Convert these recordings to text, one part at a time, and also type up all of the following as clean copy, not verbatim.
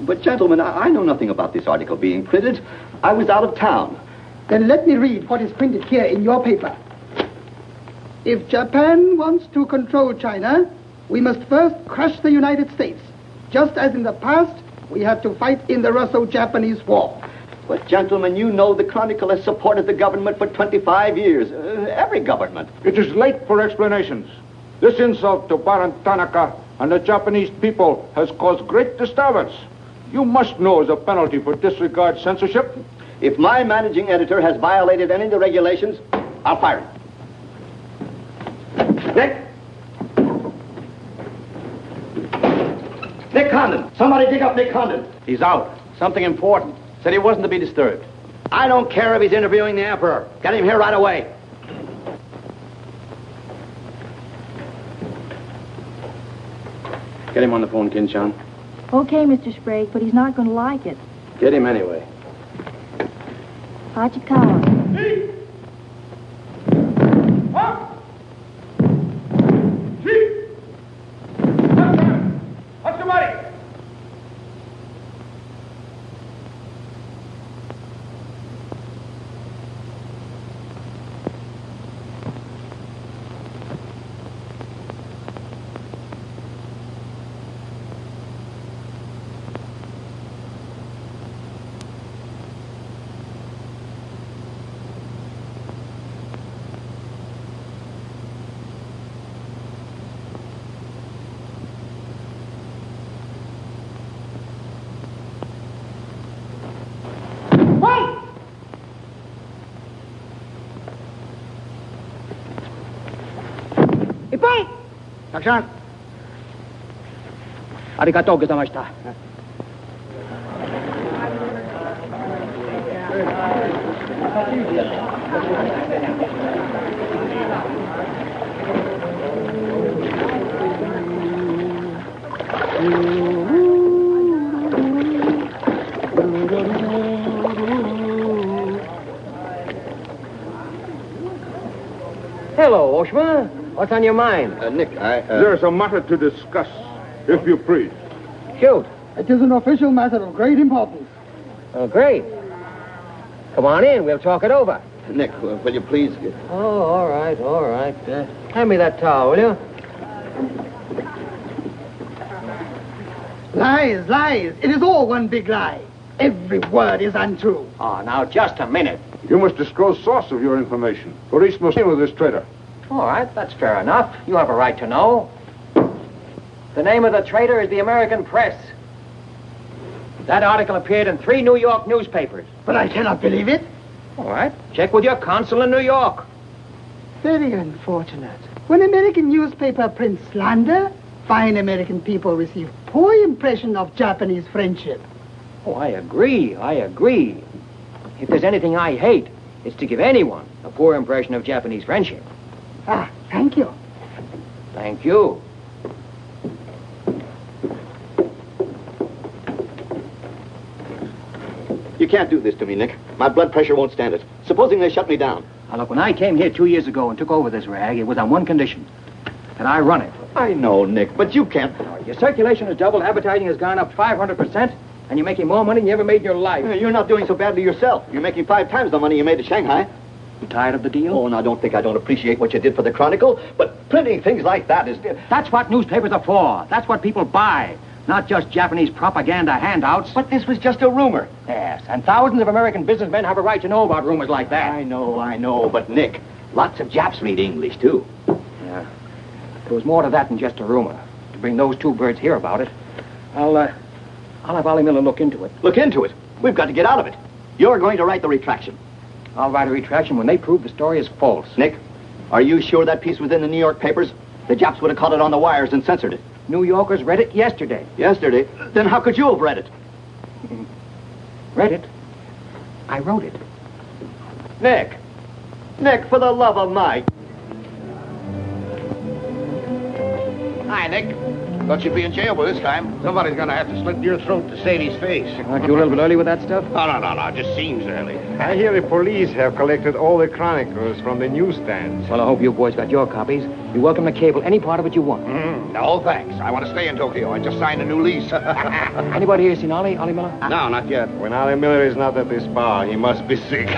But, gentlemen, I know nothing about this article being printed. I was out of town. Then let me read what is printed here in your paper. If Japan wants to control China, we must first crush the United States. Just as in the past, we have to fight in the Russo-Japanese War. But, gentlemen, you know the Chronicle has supported the government for 25 years. Every government. It is late for explanations. This insult to Baron Tanaka and the Japanese people has caused great disturbance. You must know as a penalty for disregard censorship. If my managing editor has violated any of the regulations, I'll fire him. Nick Condon. Somebody dig up Nick Condon. He's out. Something important. Said he wasn't to be disturbed. I don't care if he's interviewing the Emperor. Get him here right away. Get him on the phone, Kin-chan. Okay, Mr. Sprague, but he's not going to like it. Get him anyway. Hachikawa. What's the money? たくさん。ありがとうございました。Hello, Oshma. What's on your mind? Nick, There's a matter to discuss, if you please. Shoot. It is an official matter of great importance. Oh, great. Come on in. We'll talk it over. Nick, will you please... Oh, all right, all right. Hand me that towel, will you? Lies, lies. It is all one big lie. Every word is untrue. Oh, now, just a minute. You must disclose source of your information. Police must deal with this traitor. All right, that's fair enough. You have a right to know. The name of the traitor is the American Press. That article appeared in 3 New York newspapers. But I cannot believe it. All right, check with your consul in New York. Very unfortunate. When American newspaper prints slander, fine American people receive poor impression of Japanese friendship. Oh, I agree, I agree. If there's anything I hate, it's to give anyone a poor impression of Japanese friendship. Ah, thank you. Thank you. You can't do this to me, Nick. My blood pressure won't stand it. Supposing they shut me down. Now, look, when I came here 2 years ago and took over this rag, it was on one condition. That I run it. I know, Nick, but you can't... Your circulation has doubled, advertising has gone up 500%, and you're making more money than you ever made in your life. You're not doing so badly yourself. You're making 5 times the money you made at Shanghai. You tired of the deal? Oh, now don't think I don't appreciate what you did for the Chronicle, but printing things like that is... That's what newspapers are for. That's what people buy. Not just Japanese propaganda handouts. But this was just a rumor. Yes, and thousands of American businessmen have a right to know about rumors like that. I know, but Nick, lots of Japs read English, too. Yeah. There was more to that than just a rumor. To bring those 2 birds here about it, I'll have Ollie Miller look into it. Look into it? We've got to get out of it. You're going to write the retraction. I'll write a retraction when they prove the story is false. Nick, are you sure that piece was in the New York papers? The Japs would have caught it on the wires and censored it. New Yorkers read it yesterday. Yesterday? Then how could you have read it? Read it? I wrote it. Nick! Nick, for the love of Mike! Hi, Nick. Thought you'd be in jail by this time. Somebody's gonna have to slit your throat to save his face. Aren't you a little bit early with that stuff? Oh, no. It just seems early. I hear the police have collected all the chronicles from the newsstands. Well, I hope you boys got your copies. You're welcome to cable any part of it you want. No, thanks. I want to stay in Tokyo. I just signed a new lease. Anybody here seen Ollie Miller? No, not yet. When Ollie Miller is not at this bar, he must be sick.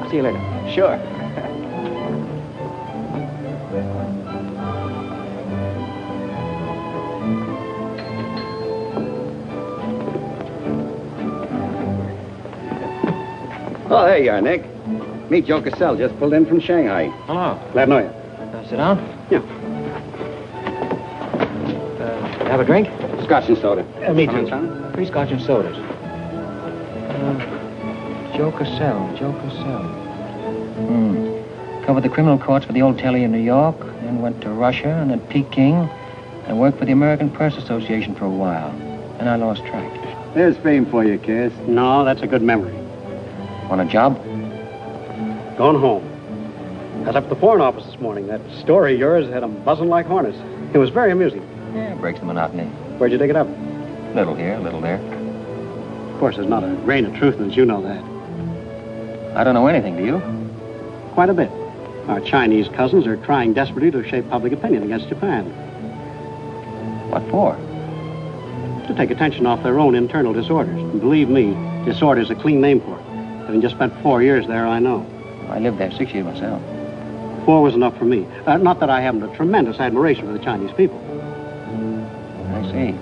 See you later. Sure. Oh, there you are, Nick. Meet Joe Cassell, just pulled in from Shanghai. Hello. Glad to know you. Sit down. Yeah. Have a drink? Scotch and soda. Me Come too. in, son. 3 scotch and sodas. Joe Cassell. Covered the criminal courts for the old telly in New York, then went to Russia and then Peking, and worked for the American Press Association for a while. And I lost track. There's fame for you, Cass. No, that's a good memory. Want a job? Gone home. I was up at the Foreign Office this morning. That story of yours had them buzzing like hornets. It was very amusing. Yeah, breaks the monotony. Where'd you dig it up? Little here, little there. Of course, there's not a grain of truth in it. You know that. I don't know anything, do you? Quite a bit. Our Chinese cousins are trying desperately to shape public opinion against Japan. What for? To take attention off their own internal disorders. And believe me, disorder's a clean name for it. Having just spent 4 years there, I know. I lived there 6 years myself. 4 was enough for me. Not that I haven't a tremendous admiration for the Chinese people. I see.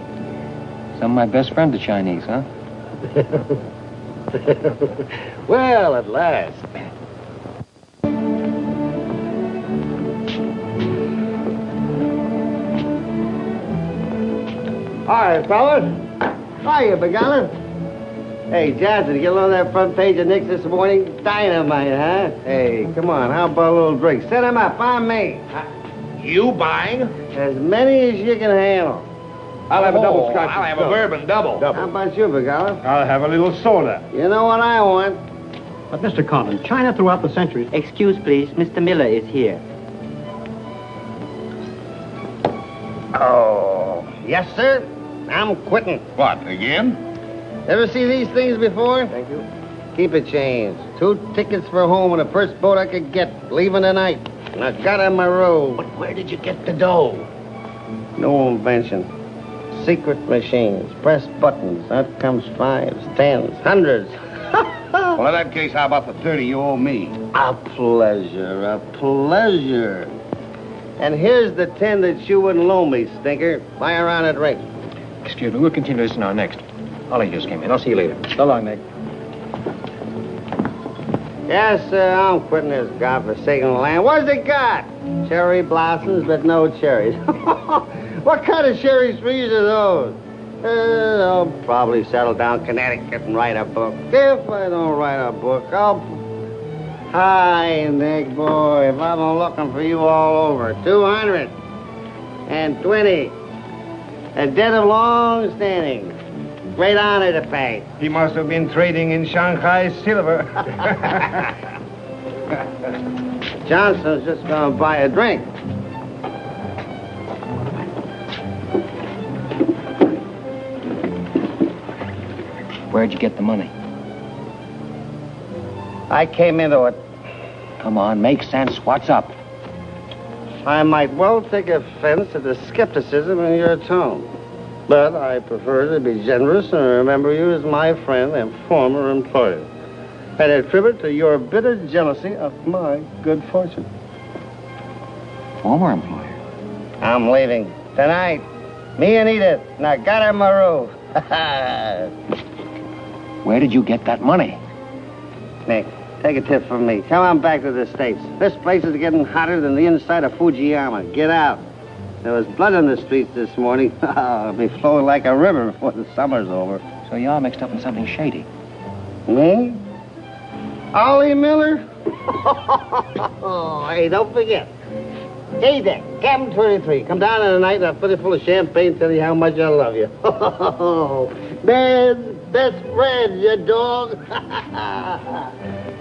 Some of my best friends are Chinese, huh? Well, at last. Hi, fellas. Hiya, Beguilin. Hey, Johnson, get on that front page of Nick's this morning. Dynamite, huh? Hey, come on, how about a little drink? Set him up, on me. You buying? As many as you can handle. I'll have a double scotch. I'll have a bourbon double. How about you, Begala? I'll have a little soda. You know what I want? But, Mr. Collins, China throughout the centuries... Excuse, please. Mr. Miller is here. Oh, yes, sir. I'm quitting. What, again? Ever see these things before? Thank you. Keep it changed. 2 tickets for home and the first boat I could get, leaving tonight. And I got on my road. But where did you get the dough? No invention. Secret machines. Press buttons. Out comes 5s, 10s, 100s. Well, in that case, how about the 30 you owe me? A pleasure, a pleasure. And here's the 10 that you wouldn't loan me, stinker. Buy a round of drink. Excuse me, we'll continue this in our next. Ollie just came in. I'll see you later. So long, Nick. Yes, sir, I'm quitting this godforsaken land. What's it got? Cherry blossoms, but no cherries. What kind of cherry trees are those? I'll probably settle down Connecticut and write a book. If I don't write a book, I'll... Hi, Nick, boy. If I've been looking for you all over. 220. A debt of long standing. Great honor to pay. He must have been trading in Shanghai silver. Johnson's just gonna buy a drink. Where'd you get the money? I came into it. Come on, make sense. What's up? I might well take offense at the skepticism in your tone. But I prefer to be generous and remember you as my friend and former employer. And attribute to your bitter jealousy of my good fortune. Former employer? I'm leaving tonight. Me and Edith. And I got her my roof. Where did you get that money? Nick, take a tip from me. Come on back to the States. This place is getting hotter than the inside of Fujiyama. Get out. There was blood on the streets this morning. It'll be flowing like a river before the summer's over. So you're mixed up in something shady. Me? Ollie Miller? Hey, don't forget. Hey there, Captain 23. Come down tonight and I'll fill it full of champagne and tell you how much I love you. Man's best friend, you dog.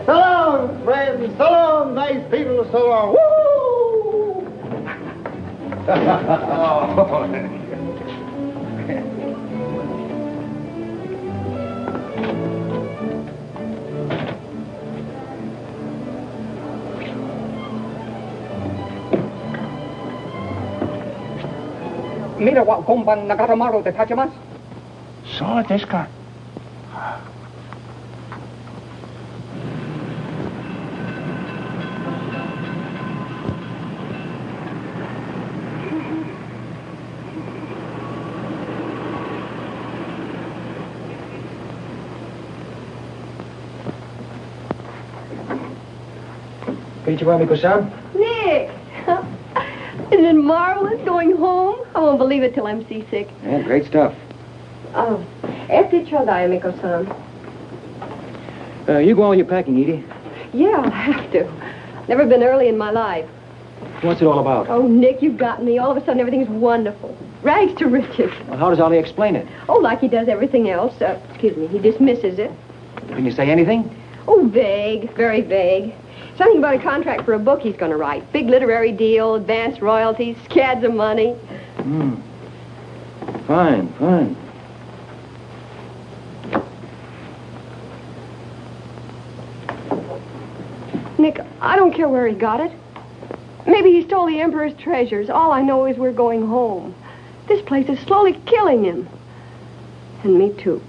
So long, friends. So long, nice people. So long. Woo! Mira wa gomban nagatamaru de tachimasu. So desu ka? Konnichiwa, Miko-san. Nick! Isn't it marvelous going home? I won't believe it till I'm seasick. Yeah, great stuff. Oh, este chodai, Miko-san. You go on your packing, Edie. Yeah, I'll have to. Never been early in my life. What's it all about? Oh, Nick, you've got me. All of a sudden, everything's wonderful. Rags to riches. Well, how does Ollie explain it? Oh, like he does everything else. Excuse me, he dismisses it. Can you say anything? Oh, vague, very vague. Something about a contract for a book he's going to write. Big literary deal, advance royalties, scads of money. Fine, fine. Nick, I don't care where he got it. Maybe he stole the Emperor's treasures. All I know is we're going home. This place is slowly killing him. And me, too.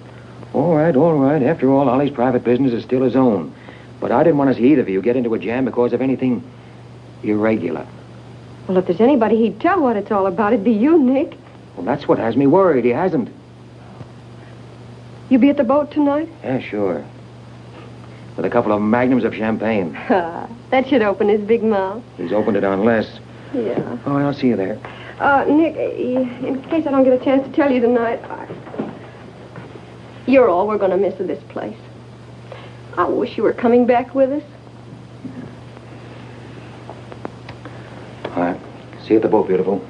All right, all right. After all, Ollie's private business is still his own. But I didn't want to see either of you get into a jam because of anything irregular. Well, if there's anybody he'd tell what it's all about, it'd be you, Nick. Well, that's what has me worried. He hasn't. You be at the boat tonight? Yeah, sure. With a couple of magnums of champagne. That should open his big mouth. He's opened it on less. Yeah. Oh, I'll see you there. Nick, in case I don't get a chance to tell you tonight, you're all we're going to miss of this place. I wish you were coming back with us. All right. See you at the boat, beautiful.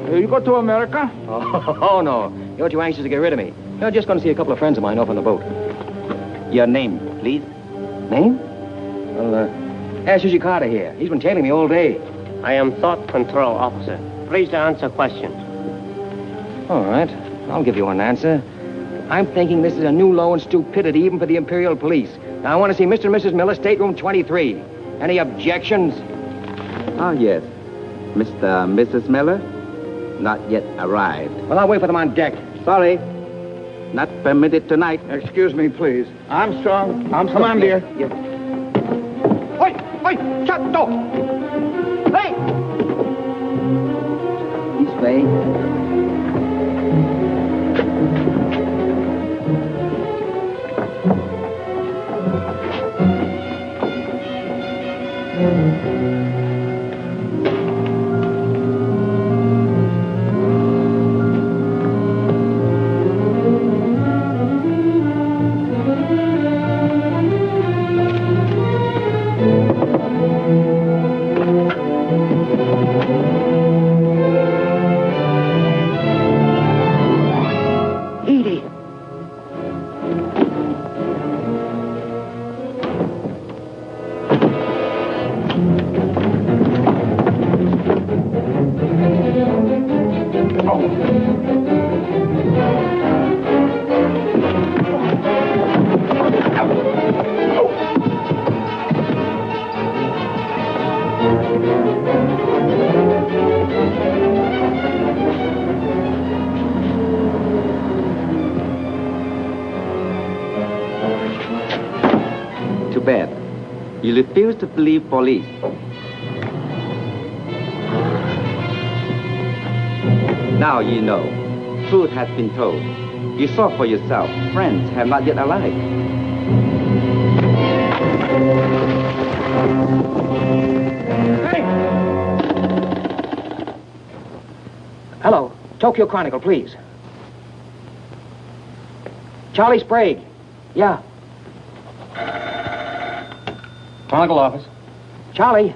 You go to America? Oh, no. You're too anxious to get rid of me. You're just going to see a couple of friends of mine off on the boat. Your name, please? Name? Well, ask Susie Carter here. He's been tailing me all day. I am Thought Control Officer. Please to answer questions. All right. I'll give you an answer. I'm thinking this is a new low in stupidity even for the Imperial Police. Now, I want to see Mr. and Mrs. Miller, stateroom 23. Any objections? Ah, yes. Mr. and Mrs. Miller? Not yet arrived. Well, I'll wait for them on deck. Sorry. Not permitted tonight. Excuse me, please. Armstrong. Come on, dear. Yes. Oi! Oi! Shut up! Hey! This way. Too bad. You refuse to believe police. Now you know. Truth has been told. You saw for yourself. Friends have not yet arrived. Hey! Hello. Tokyo Chronicle, please. Charlie Sprague. Yeah. Chronicle office. Charlie,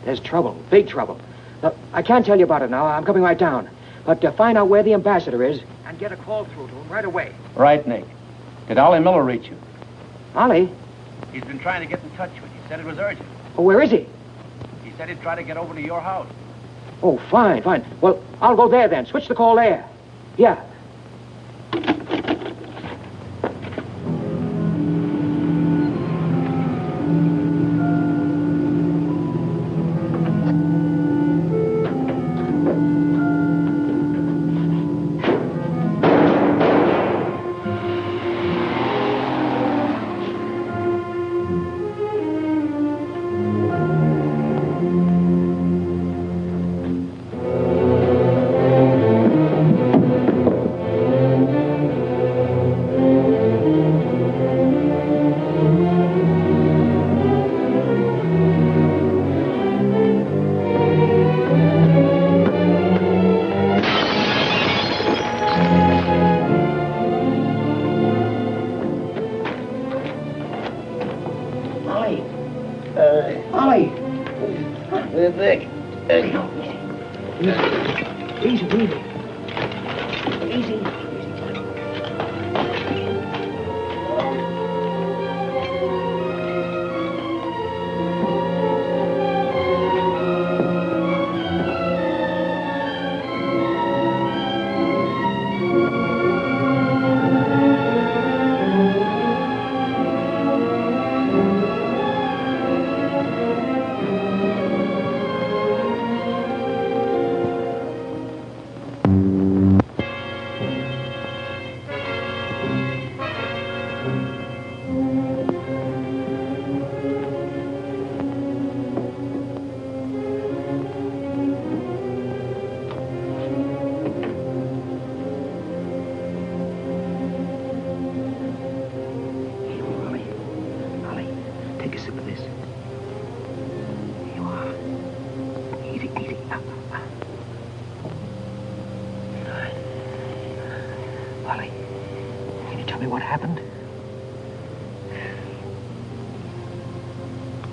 there's trouble, big trouble. Look, I can't tell you about it now. I'm coming right down. But find out where the ambassador is and get a call through to him right away. Right, Nick. Did Ollie Miller reach you? Ollie? He's been trying to get in touch with you. He said it was urgent. Oh, where is he? He said he'd try to get over to your house. Oh, fine. Well, I'll go there then. Switch the call there. Yeah. Ollie, can you tell me what happened?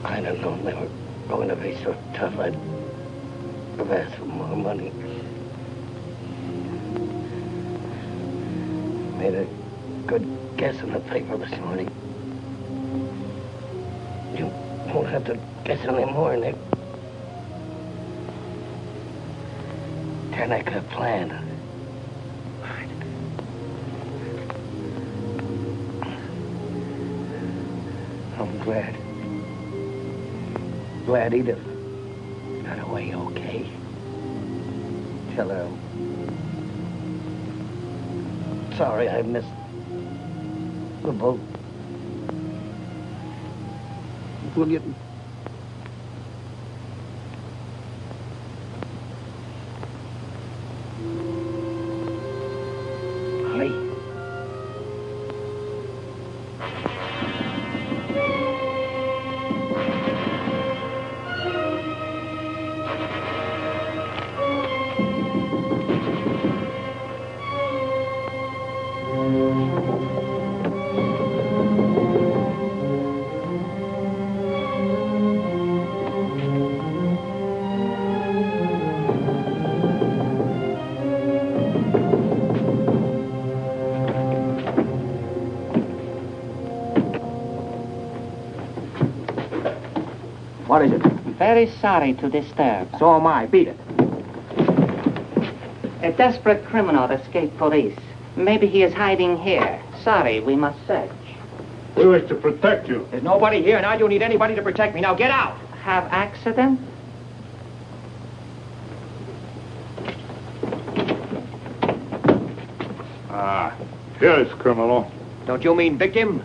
I don't know. They were going to be so tough. I'd have asked for more money. Made a good guess in the paper this morning. You won't have to guess anymore, Nick. Tanaka planned. I'm glad. Glad Edith got away okay. Tell her I'm sorry I missed the boat. William. What is it? Very sorry to disturb. So am I. Beat it. A desperate criminal escaped police. Maybe he is hiding here. Sorry, we must search. We wish to protect you. There's nobody here, and I don't need anybody to protect me. Now get out. Have accident? Ah, here's criminal. Don't you mean victim?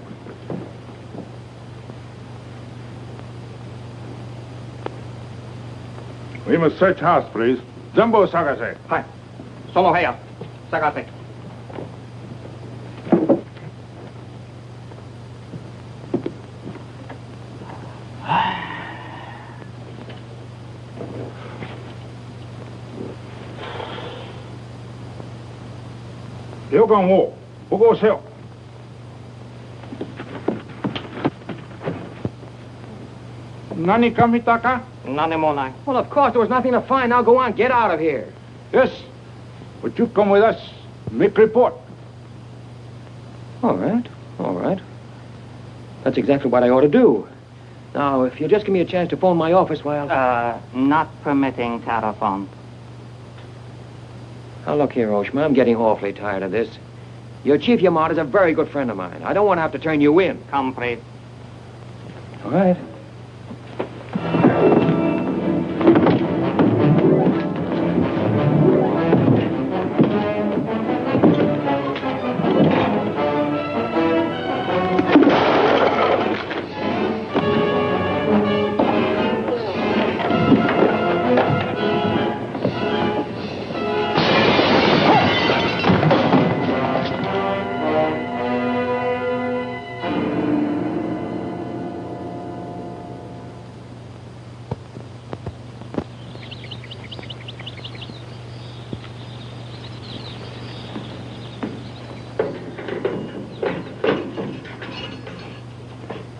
We must search house, please. Jumbo Sagase. Hi. Solo Heya. Sagase. 여관 오, 보고 오세요. Nani kamitaka? None more like. Well, of course, there was nothing to find. Now go on, get out of here. Yes. Would you come with us? Make report. All right, all right. That's exactly what I ought to do. Now, if you just give me a chance to phone my office while... Not permitting telephone. Now, look here, Oshma, I'm getting awfully tired of this. Your Chief Yamada is a very good friend of mine. I don't want to have to turn you in. Complete. All right.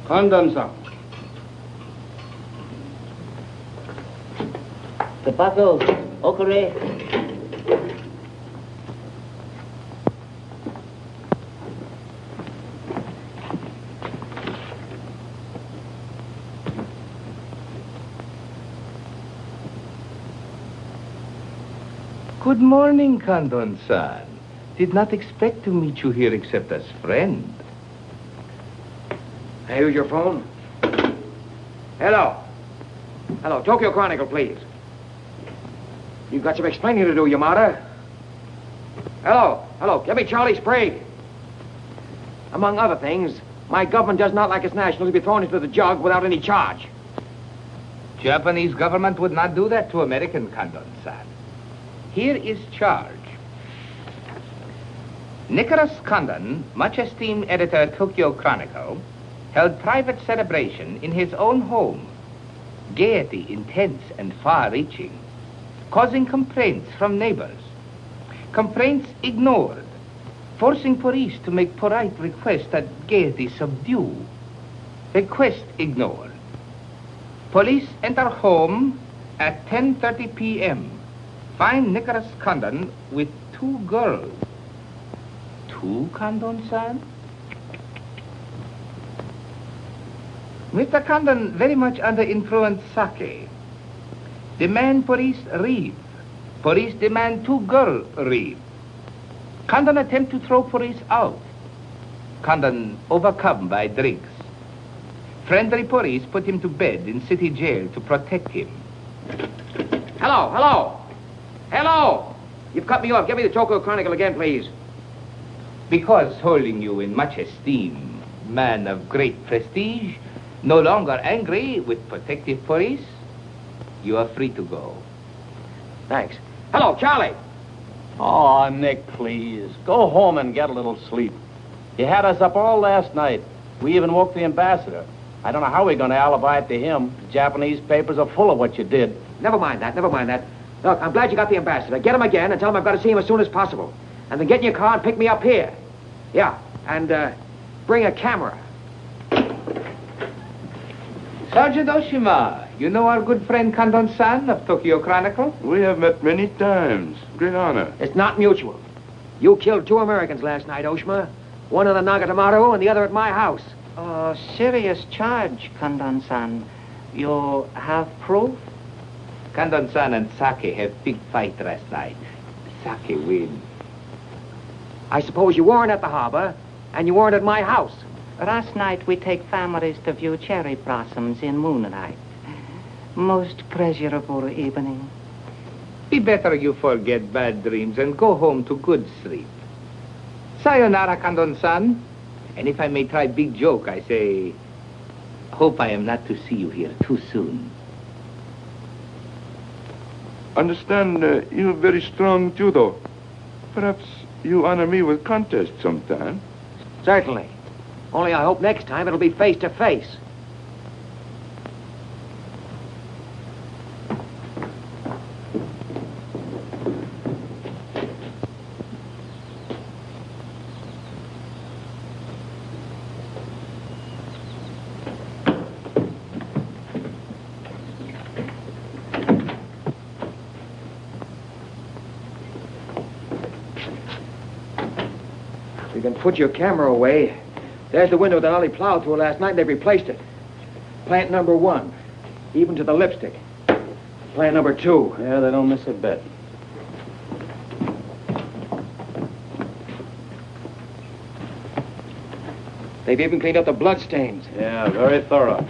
Condon-san. Tobacco, okare. Good morning, Condon-san. Did not expect to meet you here except as friend. Hey, who's your phone? Hello. Hello, Tokyo Chronicle, please. You've got some explaining to do, Yamada. Hello, hello, give me Charlie Sprague. Among other things, my government does not like its nationals to be thrown into the jug without any charge. Japanese government would not do that to American, Condon-san. Here is charge. Nicholas Condon, much esteemed editor Tokyo Chronicle, held private celebration in his own home. Gaiety intense and far-reaching. causing complaints from neighbors. Complaints ignored, forcing police to make polite requests that gaiety subdue. Request ignored. Police enter home at 10:30 p.m. Find Nicholas Condon with 2 girls. 2, Condon-san? Mr. Condon very much under influence sake. Demand police leave. Police demand 2 girls leave. Condon attempt to throw police out. Condon overcome by drinks. Friendly police put him to bed in city jail to protect him. Hello, hello. Hello. You've cut me off. Give me the Tokyo Chronicle again, please. Because holding you in much esteem, man of great prestige, no longer angry with protective police, you are free to go. Thanks. Hello, Charlie. Oh, Nick, please. Go home and get a little sleep. You had us up all last night. We even woke the ambassador. I don't know how we're going to alibi it to him. The Japanese papers are full of what you did. Never mind that, never mind that. Look, I'm glad you got the ambassador. Get him again and tell him I've got to see him as soon as possible. And then get in your car and pick me up here. Yeah, and bring a camera. Sergeant Oshima, you know our good friend Condon-san of Tokyo Chronicle? We have met many times. Great honor. It's not mutual. You killed 2 Americans last night, Oshima. One in the Nagatomaru and the other at my house. Oh, serious charge, Condon-san. You have proof? Condon-san and Sake had big fight last night. Sake win. I suppose you weren't at the harbor, and you weren't at my house. Last night we take families to view cherry blossoms in moonlight. Most pleasurable evening. Be better you forget bad dreams and go home to good sleep. Sayonara, Condon-san. And if I may try big joke, I say, hope I am not to see you here too soon. Understand you have very strong judo. Perhaps you honor me with contest sometime. Certainly. Only I hope next time it'll be face to face. You can put your camera away. There's the window that Ollie plowed through last night, and they've replaced it. Plant number 1, even to the lipstick. Plant number 2. Yeah, they don't miss a bit. They've even cleaned up the blood stains. Yeah, very thorough.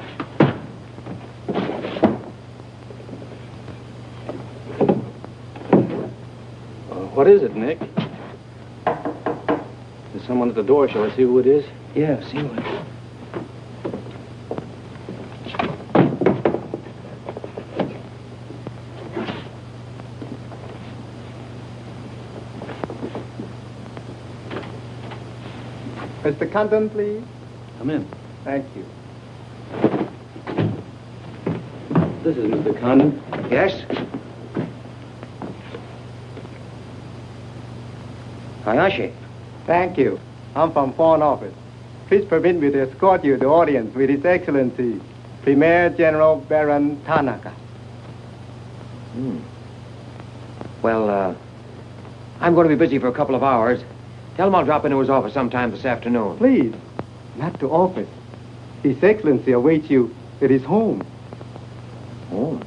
What is it, Nick? There's someone at the door. Shall I see who it is? Yeah, see who it is. Mr. Condon, please. Come in. Thank you. This is Mr. Condon. Yes? Hayashi. Thank you. I'm from Foreign Office. Please permit me to escort you to audience with His Excellency, Premier General Baron Tanaka. Well, I'm going to be busy for a couple of hours. Tell him I'll drop into his office sometime this afternoon. Please, not to office. His Excellency awaits you at his home. Home?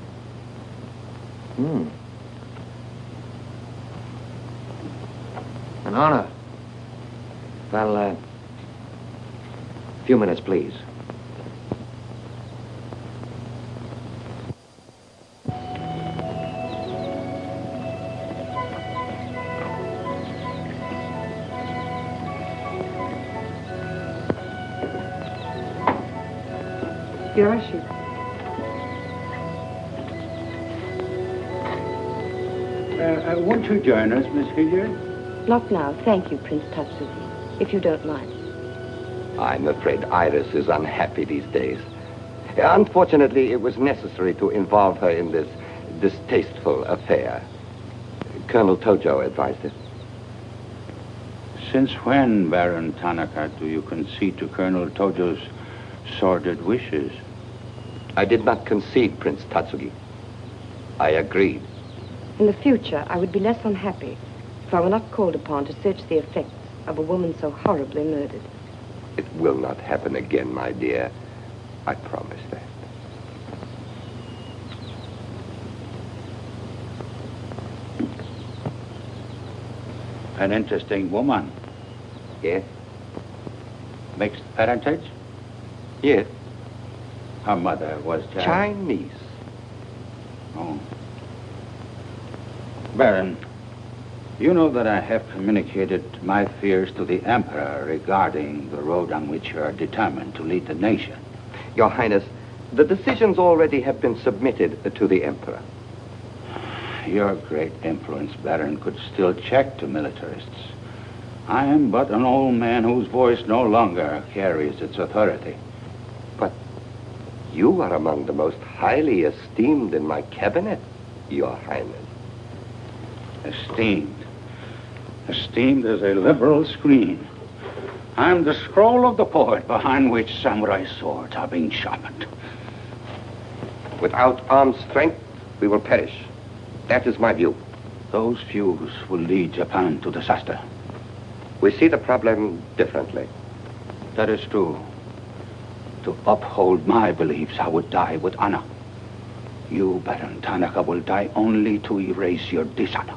An honor. Well, a few minutes, please. Yoshi. Won't you join us, Miss Hilliard? Not now, thank you, Prince Tatsuki, if you don't mind. I'm afraid Iris is unhappy these days. Unfortunately, it was necessary to involve her in this distasteful affair. Colonel Tojo advised it. Since when, Baron Tanaka, do you concede to Colonel Tojo's sordid wishes? I did not concede, Prince Tatsugi. I agreed. In the future, I would be less unhappy if I were not called upon to search the effects of a woman so horribly murdered. It will not happen again, my dear. I promise that. An interesting woman. Yes? Mixed parentage? Yes. Her mother was Chinese. Oh. Baron, you know that I have communicated my fears to the Emperor regarding the road on which you are determined to lead the nation. Your Highness, the decisions already have been submitted to the Emperor. Your great influence, Baron, could still check to militarists. I am but an old man whose voice no longer carries its authority. But you are among the most highly esteemed in my cabinet, Your Highness. Esteemed. Esteemed as a liberal screen. I'm the scroll of the poet behind which samurai swords are being sharpened. Without armed strength, we will perish. That is my view. Those views will lead Japan to disaster. We see the problem differently. That is true. To uphold my beliefs, I would die with honor. You, Baron Tanaka, will die only to erase your dishonor.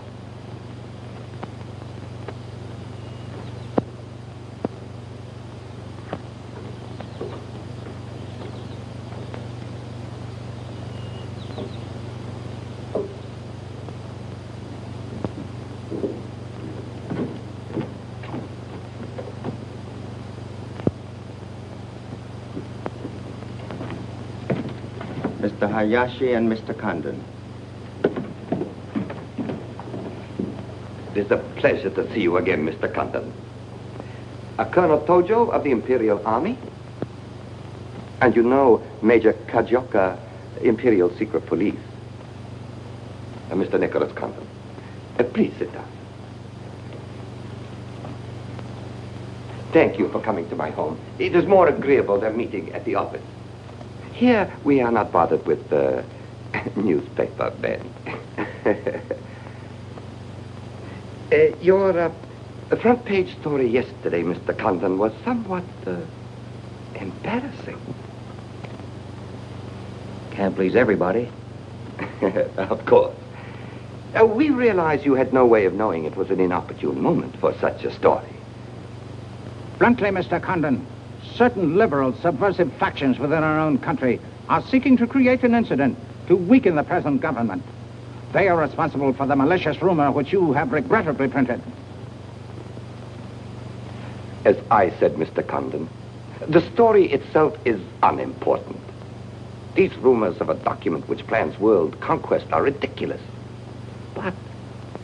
Mr. Hayashi and Mr. Kandon. It is a pleasure to see you again, Mr. Kandon. Colonel Tojo of the Imperial Army. And you know Major Kajioka, Imperial Secret Police. Mr. Nicholas Kandon. Please sit down. Thank you for coming to my home. It is more agreeable than meeting at the office. Here, we are not bothered with newspaper men. Your front page story yesterday, Mr. Condon, was somewhat embarrassing. Can't please everybody. Of course. We realize you had no way of knowing it was an inopportune moment for such a story. Bluntly, Mr. Condon, certain liberal subversive factions within our own country are seeking to create an incident to weaken the present government. They are responsible for the malicious rumor which you have regrettably printed. As I said, Mr. Condon, the story itself is unimportant. These rumors of a document which plans world conquest are ridiculous. But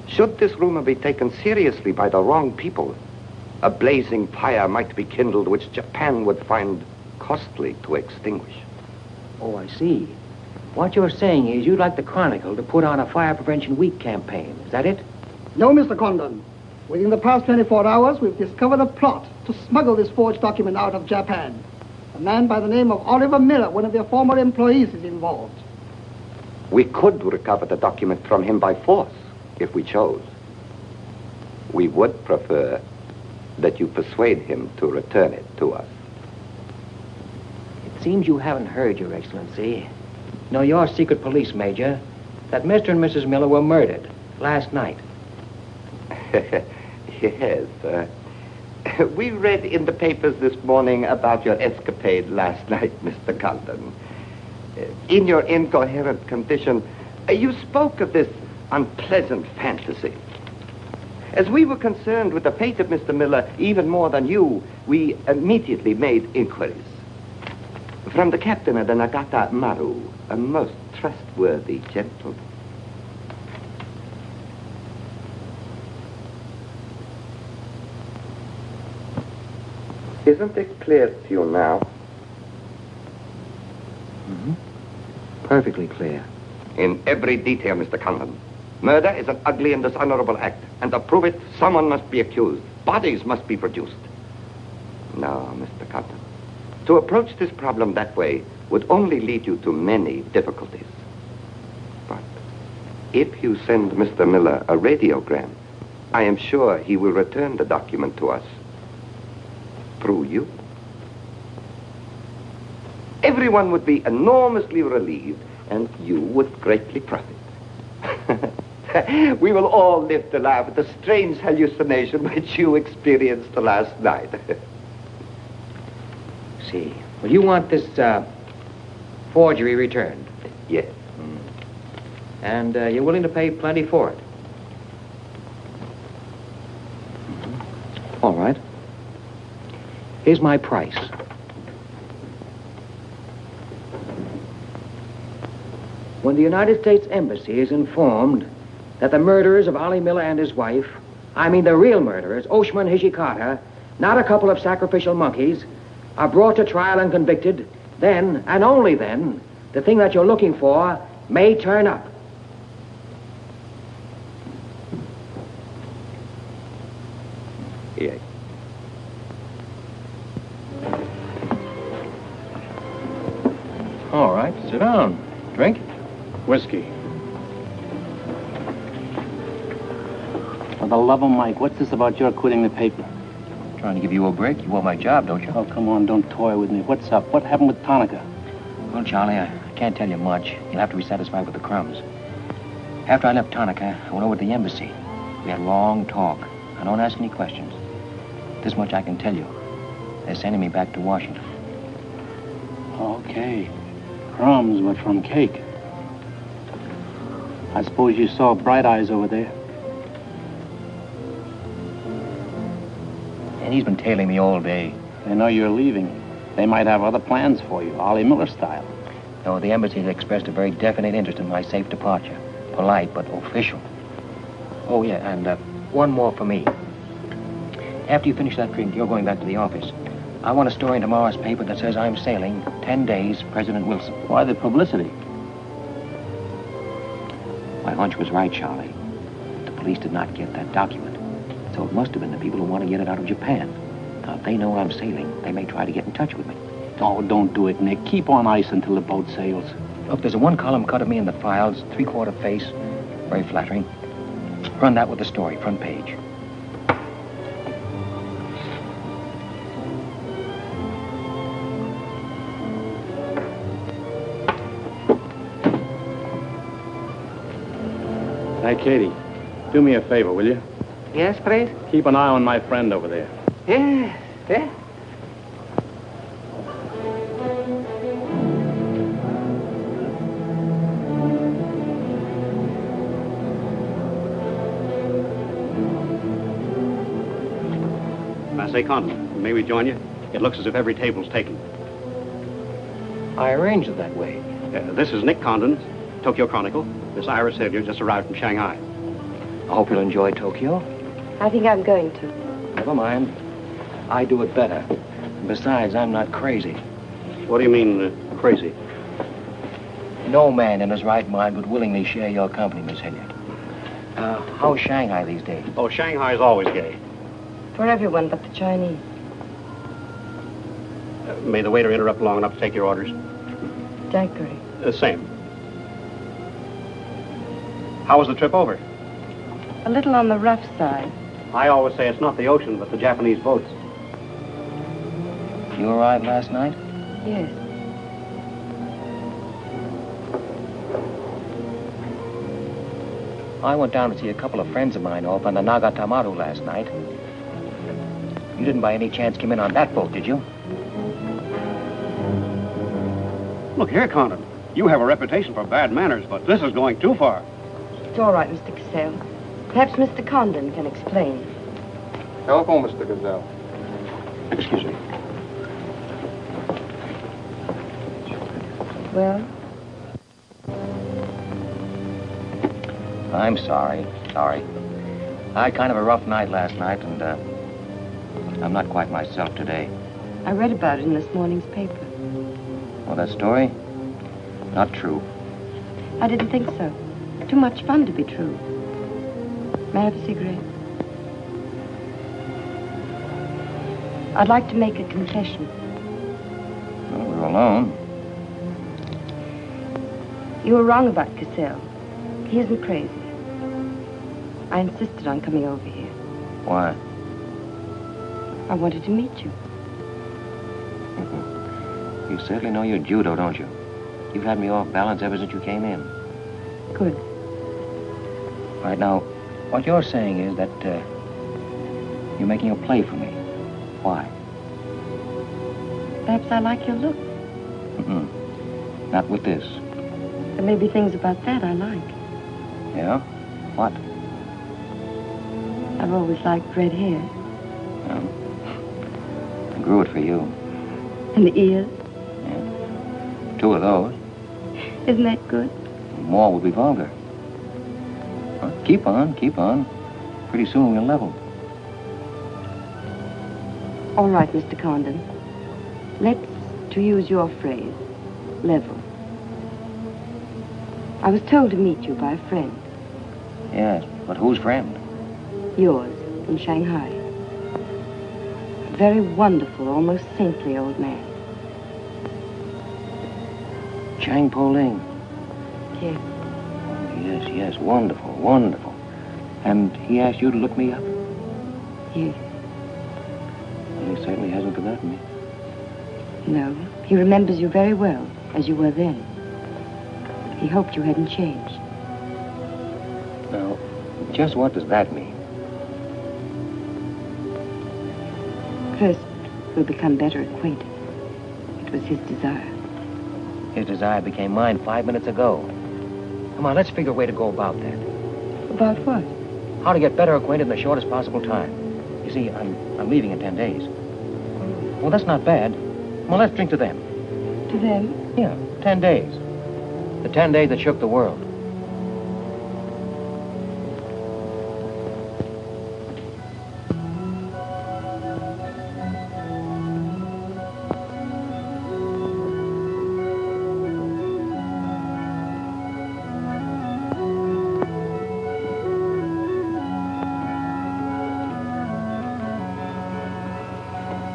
should this rumor be taken seriously by the wrong people, a blazing fire might be kindled which Japan would find costly to extinguish. Oh, I see. What you're saying is you'd like the Chronicle to put on a Fire Prevention Week campaign. Is that it? No, Mr. Condon. Within the past 24 hours, we've discovered a plot to smuggle this forged document out of Japan. A man by the name of Oliver Miller, one of their former employees, is involved. We could recover the document from him by force, if we chose. We would prefer that you persuade him to return it to us. It seems you haven't heard, Your Excellency. No, your secret police, Major, that Mr. and Mrs. Miller were murdered last night. Yes. We read in the papers this morning about your escapade last night, Mr. Condon. In your incoherent condition, you spoke of this unpleasant fantasy. As we were concerned with the fate of Mr. Miller even more than you, we immediately made inquiries. From the captain of the Nagata Maru, a most trustworthy gentleman. Isn't it clear to you now? Mm-hmm. Perfectly clear. In every detail, Mr. Conlon. Murder is an ugly and dishonorable act, and to prove it, someone must be accused. Bodies must be produced. No, Mr. Conlon. To approach this problem that way would only lead you to many difficulties. But if you send Mr. Miller a radiogram, I am sure he will return the document to us through you. Everyone would be enormously relieved, and you would greatly profit. We will all live to laugh at the strange hallucination which you experienced last night. See. Well, you want this forgery returned? Yes. And you're willing to pay plenty for it? All right. Here's my price. When the United States Embassy is informed that the murderers of Ollie Miller and his wife, I mean the real murderers, Oshman Hijikata, not a couple of sacrificial monkeys, are brought to trial and convicted, then, and only then, the thing that you're looking for may turn up. Here. All right, sit down. Drink? Whiskey. For the love of Mike, what's this about your quitting the paper? Trying to give you a break. You want my job, don't you? Oh, come on, don't toy with me. What's up? What happened with Tonica? Well, Charlie, I can't tell you much. You'll have to be satisfied with the crumbs. After I left Tonica, I went over to the embassy. We had a long talk. I don't ask any questions. This much I can tell you. They're sending me back to Washington. Okay. Crumbs, but from cake. I suppose you saw Bright Eyes over there. And he's been tailing me all day. They know you're leaving. They might have other plans for you, Ollie Miller style. No, the embassy has expressed a very definite interest in my safe departure. Polite, but official. Oh, yeah, and one more for me. After you finish that drink, you're going back to the office. I want a story in tomorrow's paper that says I'm sailing 10 days, President Wilson. Why the publicity? My hunch was right, Charlie. The police did not get that document. So it must have been the people who want to get it out of Japan. Now, if they know I'm sailing, they may try to get in touch with me. Oh, don't do it, Nick. Keep on ice until the boat sails. Look, there's a one-column cut of me in the files, 3/4 face. Very flattering. Run that with the story, front page. Hey, Katie, do me a favor, will you? Yes, please? Keep an eye on my friend over there. Yes, yes. I say, Condon, may we join you? It looks as if every table's taken. I arranged it that way. This is Nick Condon, Tokyo Chronicle. Miss Ira Sylvia just arrived from Shanghai. I hope you'll enjoy Tokyo. I think I'm going to. Never mind. I do it better. Besides, I'm not crazy. What do you mean, crazy? No man in his right mind would willingly share your company, Miss Hilliard. How's Shanghai these days? Oh, Shanghai's always gay. For everyone but the Chinese. May the waiter interrupt long enough to take your orders? Daiquiri. Same. How was the trip over? A little on the rough side. I always say it's not the ocean, but the Japanese boats. You arrived last night? Yes. I went down to see a couple of friends of mine off on the Nagatamaru last night. You didn't by any chance come in on that boat, did you? Look here, Condon. You have a reputation for bad manners, but this is going too far. It's all right, Mr. Cassell. Perhaps Mr. Condon can explain. Telephone, Mr. Gazelle. Excuse me. Well? I'm sorry. Sorry. I had kind of a rough night last night, and I'm not quite myself today. I read about it in this morning's paper. Well, that story? Not true. I didn't think so. Too much fun to be true. May I have a cigarette? I'd like to make a confession. Well, we're alone. You were wrong about Cassell. He isn't crazy. I insisted on coming over here. Why? I wanted to meet you. You certainly know your judo, don't you? You've had me off balance ever since you came in. Good. Right now, what you're saying is that you're making a play for me. Why? Perhaps I like your look. Not with this. There may be things about that I like. Yeah? What? I've always liked red hair. Well, I grew it for you. And the ears. 2 of those. Isn't that good? More would be vulgar. Well, keep on, keep on. Pretty soon we'll level. All right, Mr. Condon. Let's, to use your phrase, level. I was told to meet you by a friend. Yes, but whose friend? Yours, in Shanghai. A very wonderful, almost saintly old man. Chang Po Ling. Yes. Yes, yes, wonderful, wonderful. And he asked you to look me up? Yes. He certainly hasn't forgotten me. No, he remembers you very well, as you were then. He hoped you hadn't changed. Now, just what does that mean? First, we'll become better acquainted. It was his desire. His desire became mine 5 minutes ago. Come on, let's figure a way to go about that. About what? How to get better acquainted in the shortest possible time. You see, I'm leaving in 10 days. Well, that's not bad. Well, let's drink to them. To them? Yeah, 10 days. The 10 days that shook the world.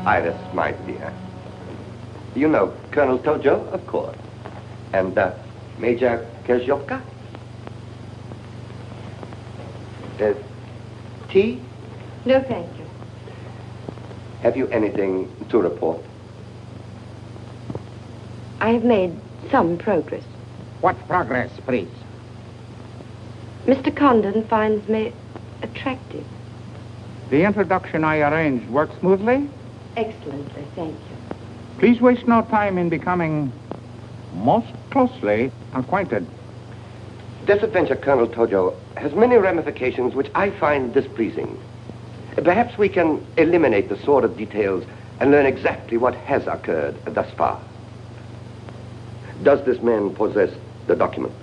Iris, my dear. You know Colonel Tojo, of course. And Major Kezhovka. Tea? No, thank you. Have you anything to report? I have made some progress. What progress, please? Mr. Condon finds me attractive. The introduction I arranged worked smoothly? Excellently, thank you. Please waste no time in becoming most closely acquainted. This adventure, Colonel Tojo, has many ramifications which I find displeasing. Perhaps we can eliminate the sordid details and learn exactly what has occurred thus far. Does this man possess the document?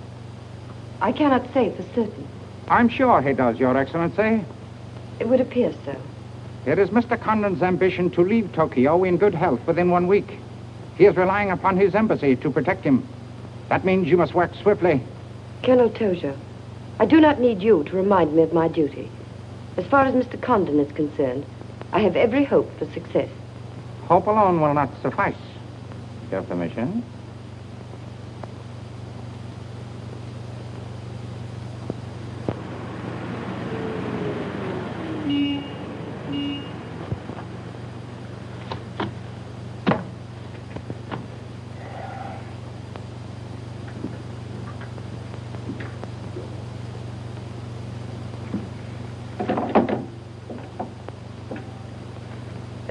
I cannot say for certain. I'm sure he does, Your Excellency. It would appear so. It is Mr. Condon's ambition to leave Tokyo in good health within 1 week. He is relying upon his embassy to protect him. That means you must work swiftly. Colonel Tojo, I do not need you to remind me of my duty. As far as Mr. Condon is concerned, I have every hope for success. Hope alone will not suffice. Your permission?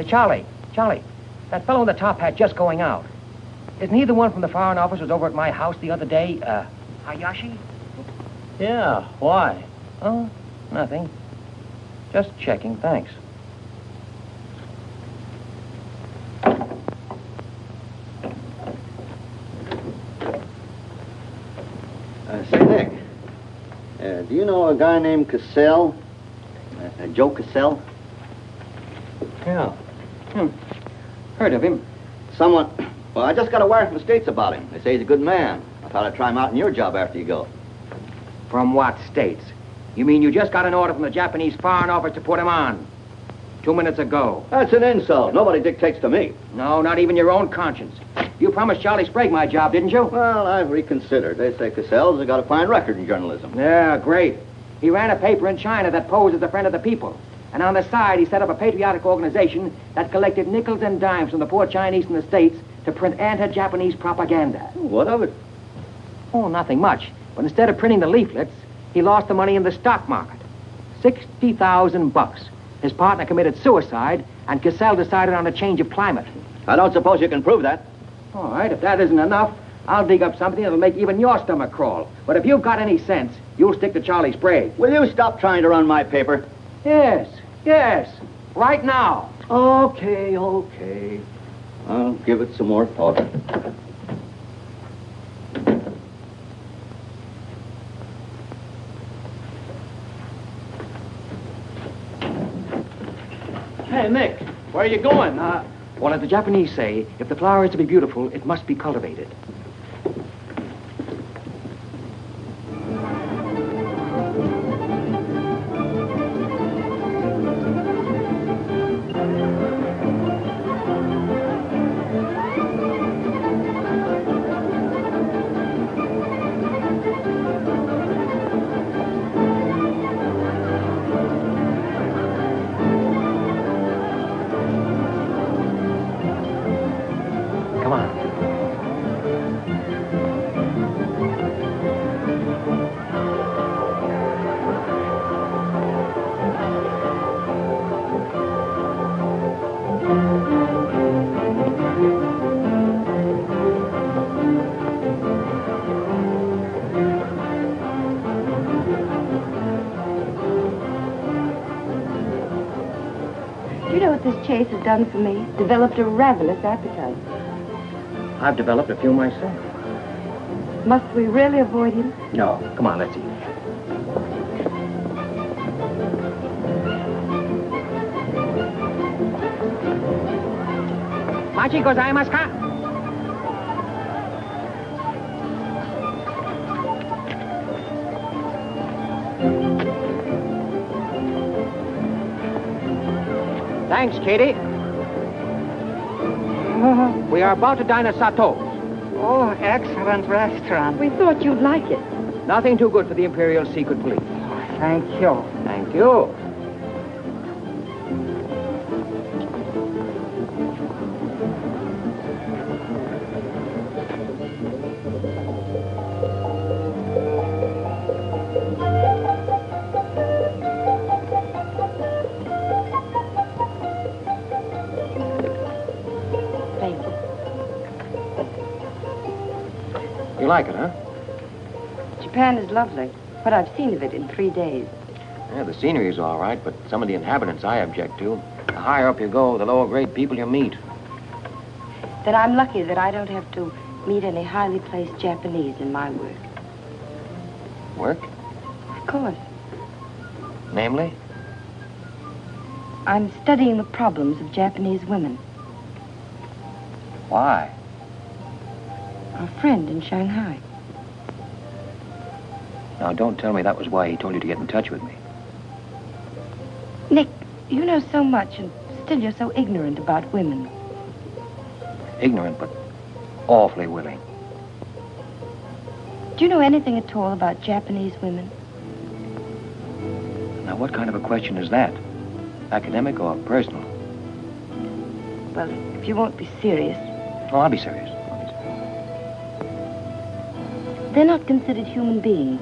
Charlie, that fellow in the top hat just going out. Isn't he the one from the Foreign Office who was over at my house the other day? Hayashi? Yeah, why? Oh, nothing. Just checking, thanks. Say, Nick, do you know a guy named Cassell? Joe Cassell? Yeah. Heard of him. Somewhat Well, I just got a wire from the States about him. They say he's a good man. I thought I'd try him out in your job after you go. From what states? You mean you just got an order from the Japanese Foreign Office to put him on? 2 minutes ago. That's an insult. Nobody dictates to me. No, not even your own conscience. You promised Charlie Sprague my job, didn't you? Well, I've reconsidered. They say Cassell's got a fine record in journalism. Yeah, great. He ran a paper in China that posed as a friend of the people. And on the side, he set up a patriotic organization that collected nickels and dimes from the poor Chinese in the States to print anti-Japanese propaganda. What of it? Oh, nothing much. But instead of printing the leaflets, he lost the money in the stock market. $60,000. His partner committed suicide, and Cassell decided on a change of climate. I don't suppose you can prove that. All right, if that isn't enough, I'll dig up something that'll make even your stomach crawl. But if you've got any sense, you'll stick to Charlie Sprague. Will you stop trying to run my paper? Yes, yes. Right now. Okay. I'll give it some more thought. Hey, Nick, where are you going? Well, as the Japanese say, if the flower is to be beautiful, it must be cultivated. Come on. Do you know what this chase has done for me? Developed a ravenous appetite. I've developed a few myself. Must we really avoid him? No. Come on, let's eat. Machi gozaimasu ka? Thanks, Katie. We are about to dine at Sato's. Oh, excellent restaurant. We thought you'd like it. Nothing too good for the Imperial Secret Police. Thank you. Thank you. Thank you. You like it, huh? Japan is lovely. What I've seen of it in 3 days. Yeah, the scenery's all right, but some of the inhabitants I object to. The higher up you go, the lower grade people you meet. Then I'm lucky that I don't have to meet any highly placed Japanese in my work. Work? Of course. Namely? I'm studying the problems of Japanese women. Why? A friend in Shanghai. Now, don't tell me that was why he told you to get in touch with me. Nick, you know so much, and still you're so ignorant about women. Ignorant, but awfully willing. Do you know anything at all about Japanese women? Now, what kind of a question is that? Academic or personal? Well, if you won't be serious. Oh, I'll be serious. They're not considered human beings.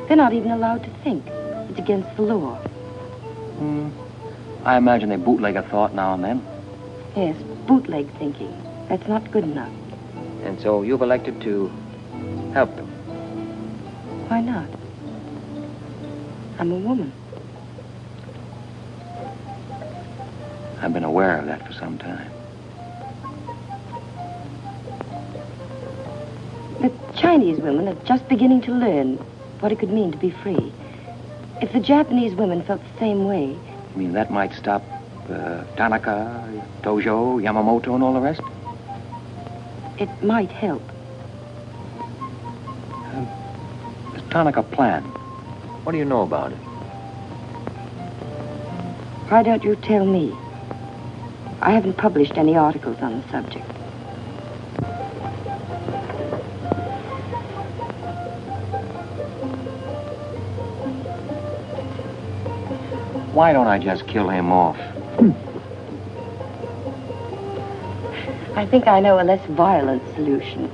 They're not even allowed to think. It's against the law. I imagine they bootleg a thought now and then. Yes, bootleg thinking. That's not good enough. And so you've elected to help them. Why not? I'm a woman. I've been aware of that for some time. The Chinese women are just beginning to learn what it could mean to be free. If the Japanese women felt the same way... You mean that might stop Tanaka, Tojo, Yamamoto, and all the rest? It might help. This Tanaka plan. What do you know about it? Why don't you tell me? I haven't published any articles on the subject. Why don't I just kill him off? I think I know a less violent solution.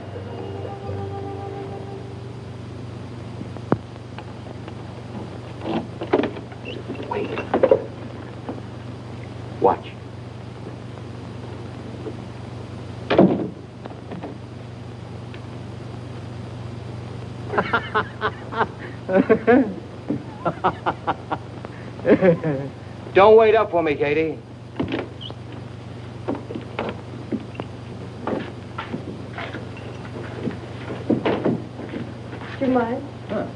Wait. Watch. Don't wait up for me, Katie. Do you mind? Huh.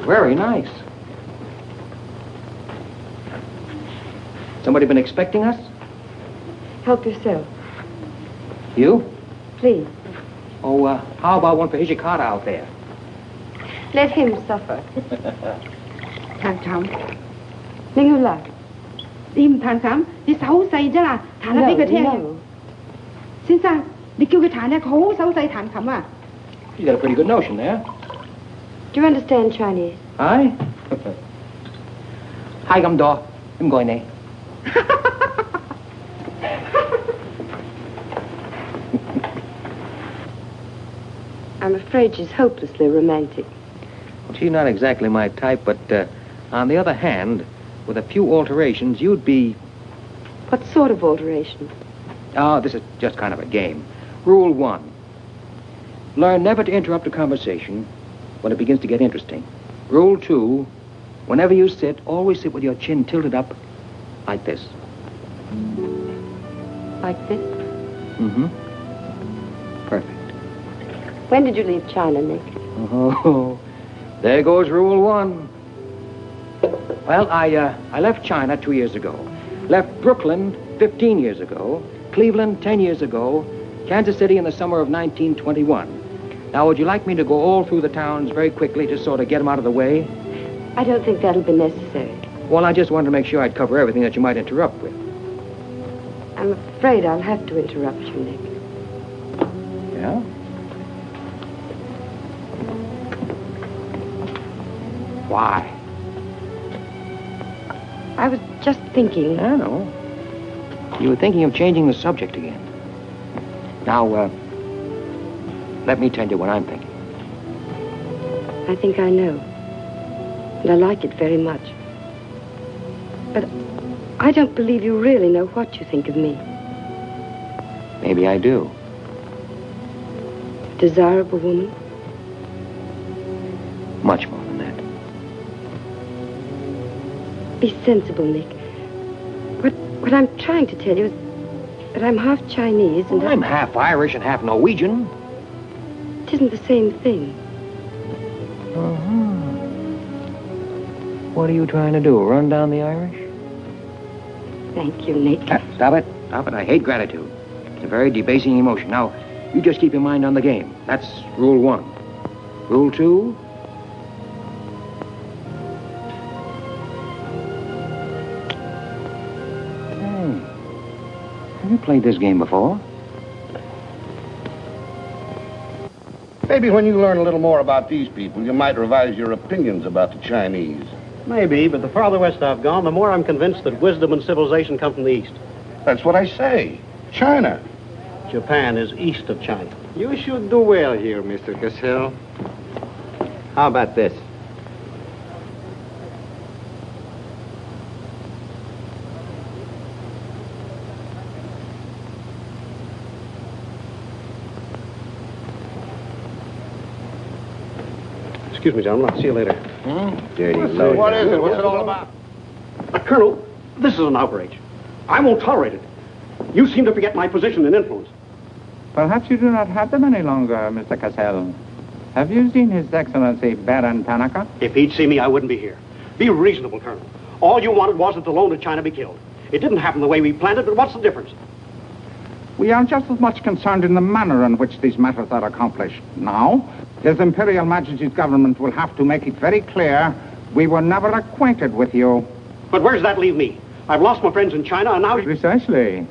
Very nice. Somebody been expecting us? Help yourself, You? please. Oh, how about one for Hijikata out there? Let him suffer. Thằng Trọng, Ninh Hương là im thằng Trọng, đi xấu xay chứ là thằng nó đi cái theo. Xin sao? Đi kêu cái thằng này khổ xấu xay thằng Trọng à? You got a pretty good notion there. Do you understand Chinese? Aye? Hai găm đỏ, em gọi này. I'm afraid she's hopelessly romantic. She's not exactly my type, but on the other hand, with a few alterations, you'd be... What sort of alteration? Oh, this is just kind of a game. Rule 1. Learn never to interrupt a conversation when it begins to get interesting. Rule 2. Whenever you sit, always sit with your chin tilted up like this. Like this? Mm-hmm. Perfect. When did you leave China, Nick? Oh, there goes Rule 1. Well, I left China 2 years ago. Left Brooklyn 15 years ago. Cleveland 10 years ago. Kansas City in the summer of 1921. Now, would you like me to go all through the towns very quickly to sort of get them out of the way? I don't think that'll be necessary. Well, I just wanted to make sure I'd cover everything that you might interrupt with. I'm afraid I'll have to interrupt you, Nick. Yeah? Why? I was just thinking... I know. You were thinking of changing the subject again. Now, let me tell you what I'm thinking. I think I know. And I like it very much. But I don't believe you really know what you think of me. Maybe I do. Desirable woman? Much more than that. Be sensible, Nick. What I'm trying to tell you is that I'm half Chinese and... Well, I'm half Irish and half Norwegian. It isn't the same thing. Uh-huh. What are you trying to do, run down the Irish? Thank you, Nick. Stop it. Stop it. I hate gratitude. It's a very debasing emotion. Now, you just keep your mind on the game. That's Rule 1. Rule 2... Have you played this game before? Maybe when you learn a little more about these people, you might revise your opinions about the Chinese. Maybe, but the farther west I've gone, the more I'm convinced that wisdom and civilization come from the east. That's what I say. China. Japan is east of China. You should do well here, Mr. Cassell. How about this? Excuse me, gentlemen. I'll see you later. Dirty load. What is it? What's it all about? Colonel, This is an outrage. I won't tolerate it. You seem to forget my position and influence. Perhaps you do not have them any longer, Mr. Cassell. Have you seen His Excellency Baron Tanaka? If he'd see me, I wouldn't be here. Be reasonable, Colonel. All you wanted was that the loan to China be killed. It didn't happen the way we planned it, but what's the difference? We are just as much concerned in the manner in which these matters are accomplished. Now, His Imperial Majesty's government will have to make it very clear we were never acquainted with you. But where does that leave me? I've lost my friends in China, and now... Precisely.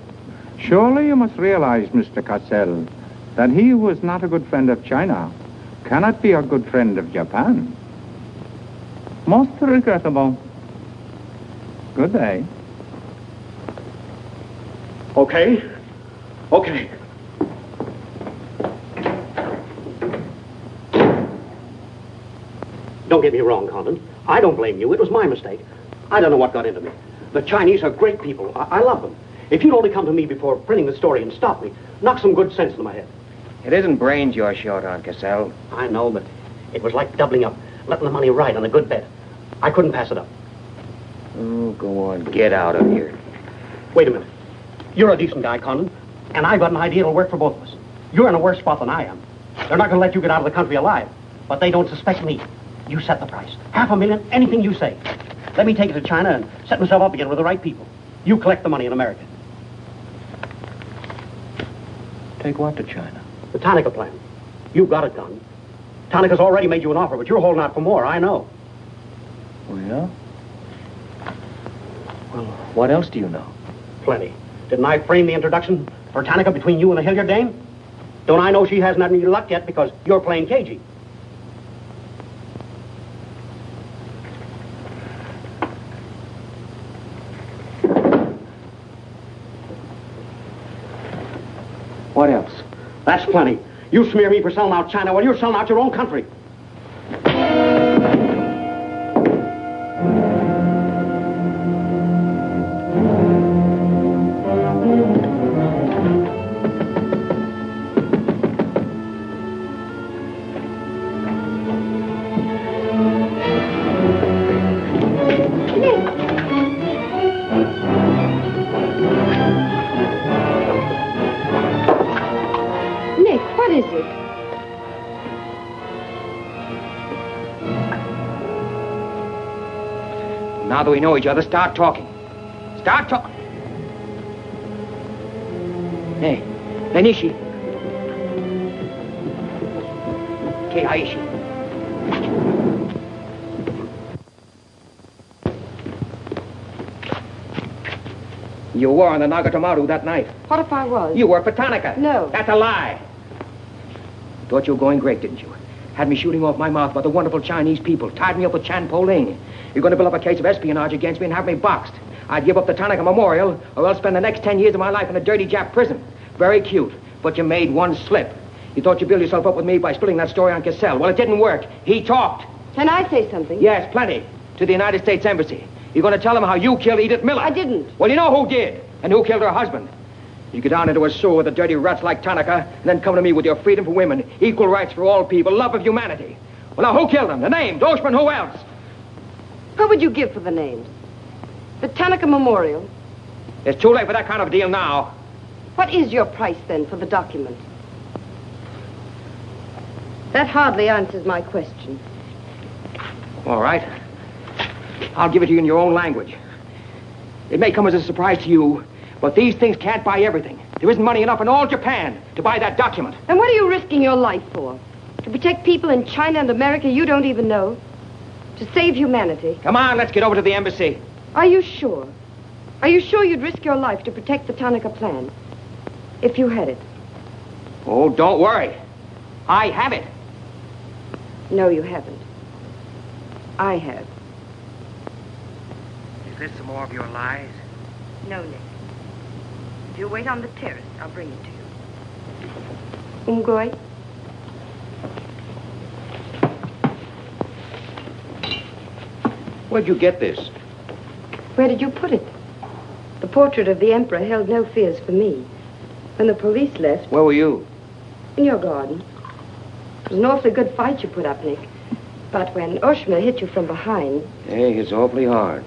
Surely you must realize, Mr. Cassell, that he who is not a good friend of China cannot be a good friend of Japan. Most regrettable. Good day. Okay. Okay. Don't get me wrong, Condon. I don't blame you. It was my mistake. I don't know what got into me. The Chinese are great people. I love them. If you'd only come to me before printing the story and stop me, knock some good sense into my head. It isn't brains you're short on, Cassell. I know, but it was like doubling up, letting the money ride on a good bet. I couldn't pass it up. Oh, go on. Get out of here. Wait a minute. You're a decent guy, Condon, and I've got an idea that'll work for both of us. You're in a worse spot than I am. They're not going to let you get out of the country alive, but they don't suspect me. You set the price. $500,000, anything you say. Let me take it to China and set myself up again with the right people. You collect the money in America. Take what to China? The Tanaka plan. You've got it done. Tanaka's already made you an offer, but you're holding out for more, I know. Oh, yeah? Well, what else do you know? Plenty. Didn't I frame the introduction for Tanaka between you and the Hilliard dame? Don't I know she hasn't had any luck yet because you're playing cagey? What else? That's plenty. You smear me for selling out China while you're selling out your own country. Now that we know each other, start talking. Start talking. Hey, Nishi. Keihashi. You were on the Nagatomaru that night. What if I was? You worked for Tanaka. No. That's a lie. Thought you were going great, didn't you? Had me shooting off my mouth about the wonderful Chinese people, tied me up with Chan Po-ling. You're going to build up a case of espionage against me and have me boxed. I'd give up the Tanaka Memorial, or else spend the next 10 years of my life in a dirty Jap prison. Very cute, but you made one slip. You thought you'd build yourself up with me by spilling that story on Cassell. Well, it didn't work. He talked. Can I say something? Yes, plenty. To the United States Embassy. You're going to tell them how you killed Edith Miller. I didn't. Well, you know who did, and who killed her husband. You go down into a sewer with the dirty rats like Tanaka, and then come to me with your freedom for women, equal rights for all people, love of humanity. Well, now, who killed them? The names, Oshman, who else? What would you give for the names? The Tanaka Memorial? It's too late for that kind of deal now. What is your price, then, for the document? That hardly answers my question. All right. I'll give it to you in your own language. It may come as a surprise to you, but these things can't buy everything. There isn't money enough in all Japan to buy that document. And what are you risking your life for? To protect people in China and America you don't even know? To save humanity? Come on, let's get over to the embassy. Are you sure? Are you sure you'd risk your life to protect the Tanaka plan? If you had it? Oh, don't worry. I have it. No, you haven't. I have. Is this some more of your lies? No, Nick. If you wait on the terrace, I'll bring it to you. Ṅἓิ Where'd you get this? Where did you put it? The portrait of the Emperor held no fears for me. When the police left... Where were you? In your garden. It was an awfully good fight you put up, Nick. But when Oshma hit you from behind... Hey, it's awfully hard.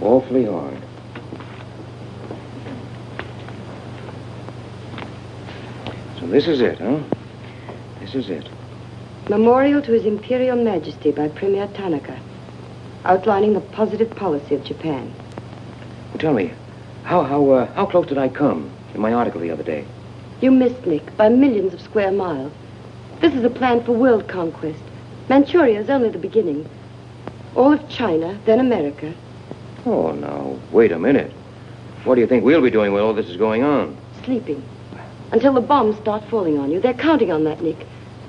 Awfully hard. So this is it, huh? This is it. Memorial to His Imperial Majesty by Premier Tanaka, outlining the positive policy of Japan. Well, tell me, how close did I come in my article the other day? You missed, Nick, by millions of square miles. This is a plan for world conquest. Manchuria is only the beginning. All of China, then America. Oh, now, wait a minute. What do you think we'll be doing while all this is going on? Sleeping. Until the bombs start falling on you. They're counting on that, Nick.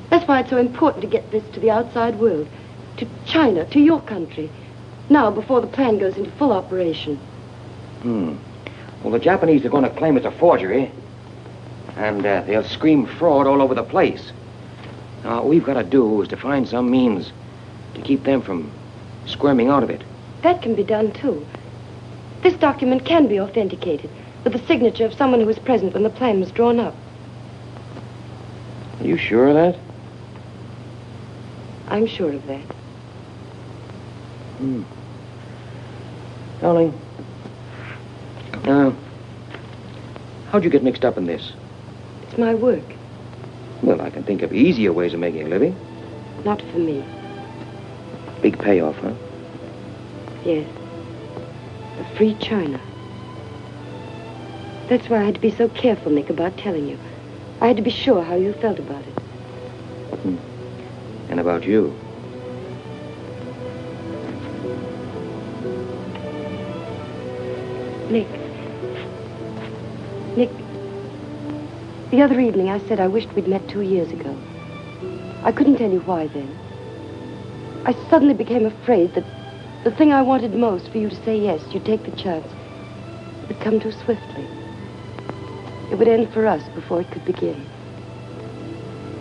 That's why it's so important to get this to the outside world. To China, to your country. Now, before the plan goes into full operation. Well, the Japanese are going to claim it's a forgery. And they'll scream fraud all over the place. Now, all we've got to do is to find some means to keep them from squirming out of it. That can be done, too. This document can be authenticated with the signature of someone who was present when the plan was drawn up. Are you sure of that? I'm sure of that. Darling, how'd you get mixed up in this? It's my work. Well, I can think of easier ways of making a living. Not for me. Big payoff, huh? Yes. A free China. That's why I had to be so careful, Nick, about telling you. I had to be sure how you felt about it. And about you. Nick. Nick, the other evening I said I wished we'd met 2 years ago. I couldn't tell you why then. I suddenly became afraid that the thing I wanted most for you to say yes, you'd take the chance, would come too swiftly. It would end for us before it could begin.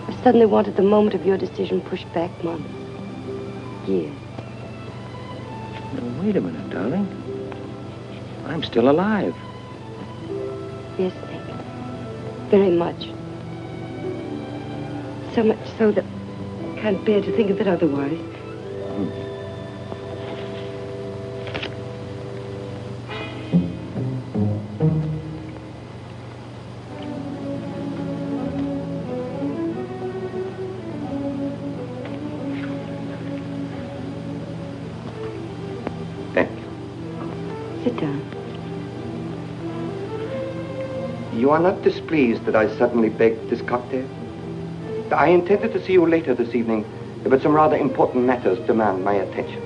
I suddenly wanted the moment of your decision pushed back months, years. Now, wait a minute, darling. I'm still alive. Yes, Nick. Very much. So much so that I can't bear to think of it otherwise. Sit down. You are not displeased that I suddenly begged this cocktail? I intended to see you later this evening, but some rather important matters demand my attention.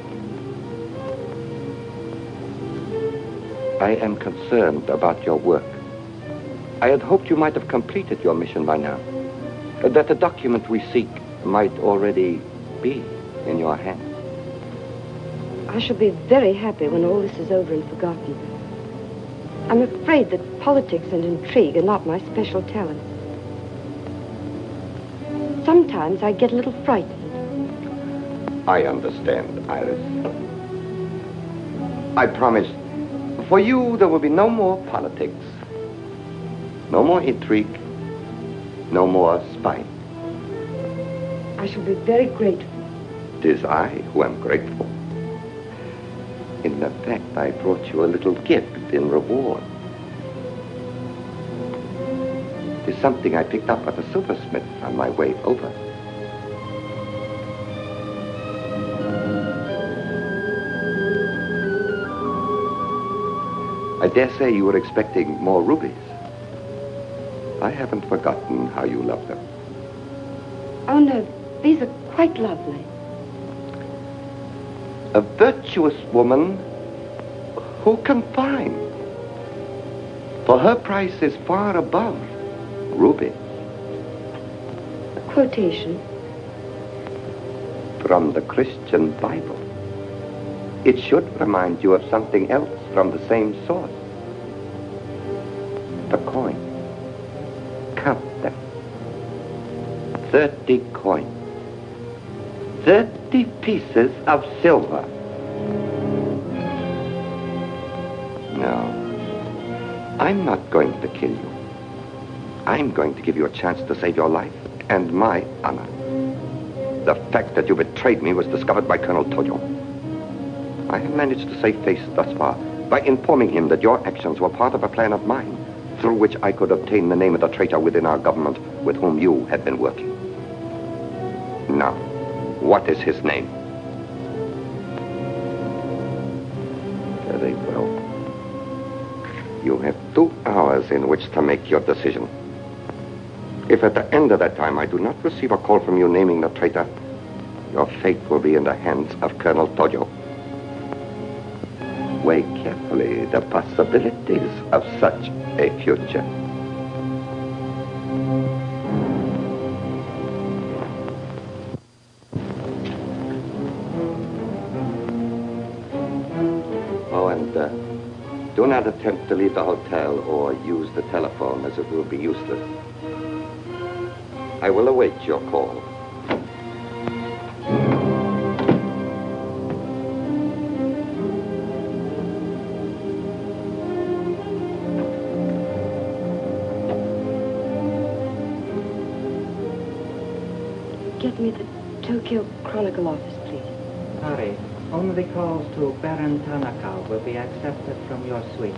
I am concerned about your work. I had hoped you might have completed your mission by now, that the document we seek might already be in your hands. I shall be very happy when all this is over and forgotten. I'm afraid that politics and intrigue are not my special talent. Sometimes I get a little frightened. I understand, Iris. I promise, for you there will be no more politics, no more intrigue, no more spying. I shall be very grateful. It is I who am grateful. In fact, I brought you a little gift in reward. It is something I picked up at a silversmith on my way over. I dare say you were expecting more rubies. I haven't forgotten how you love them. Oh, no, these are quite lovely. A virtuous woman who can find. For her price is far above rubies. A quotation. From the Christian Bible. It should remind you of something else from the same source. The coin. Count them. 30 coins. 30 pieces of silver. No, I'm not going to kill you. I'm going to give you a chance to save your life and my honor. The fact that you betrayed me was discovered by Colonel Tojo. I have managed to save face thus far, by informing him that your actions were part of a plan of mine, through which I could obtain the name of the traitor within our government with whom you had been working. Now, what is his name? Very well. You have 2 hours in which to make your decision. If at the end of that time I do not receive a call from you naming the traitor, your fate will be in the hands of Colonel Tojo. Weigh carefully the possibilities of such a future. Oh, and do not attempt to leave the hotel or use the telephone, as it will be useless. I will await your call. Get me the Tokyo Chronicle office, please. Sorry, only calls to Baron Tanaka will be accepted from your suite.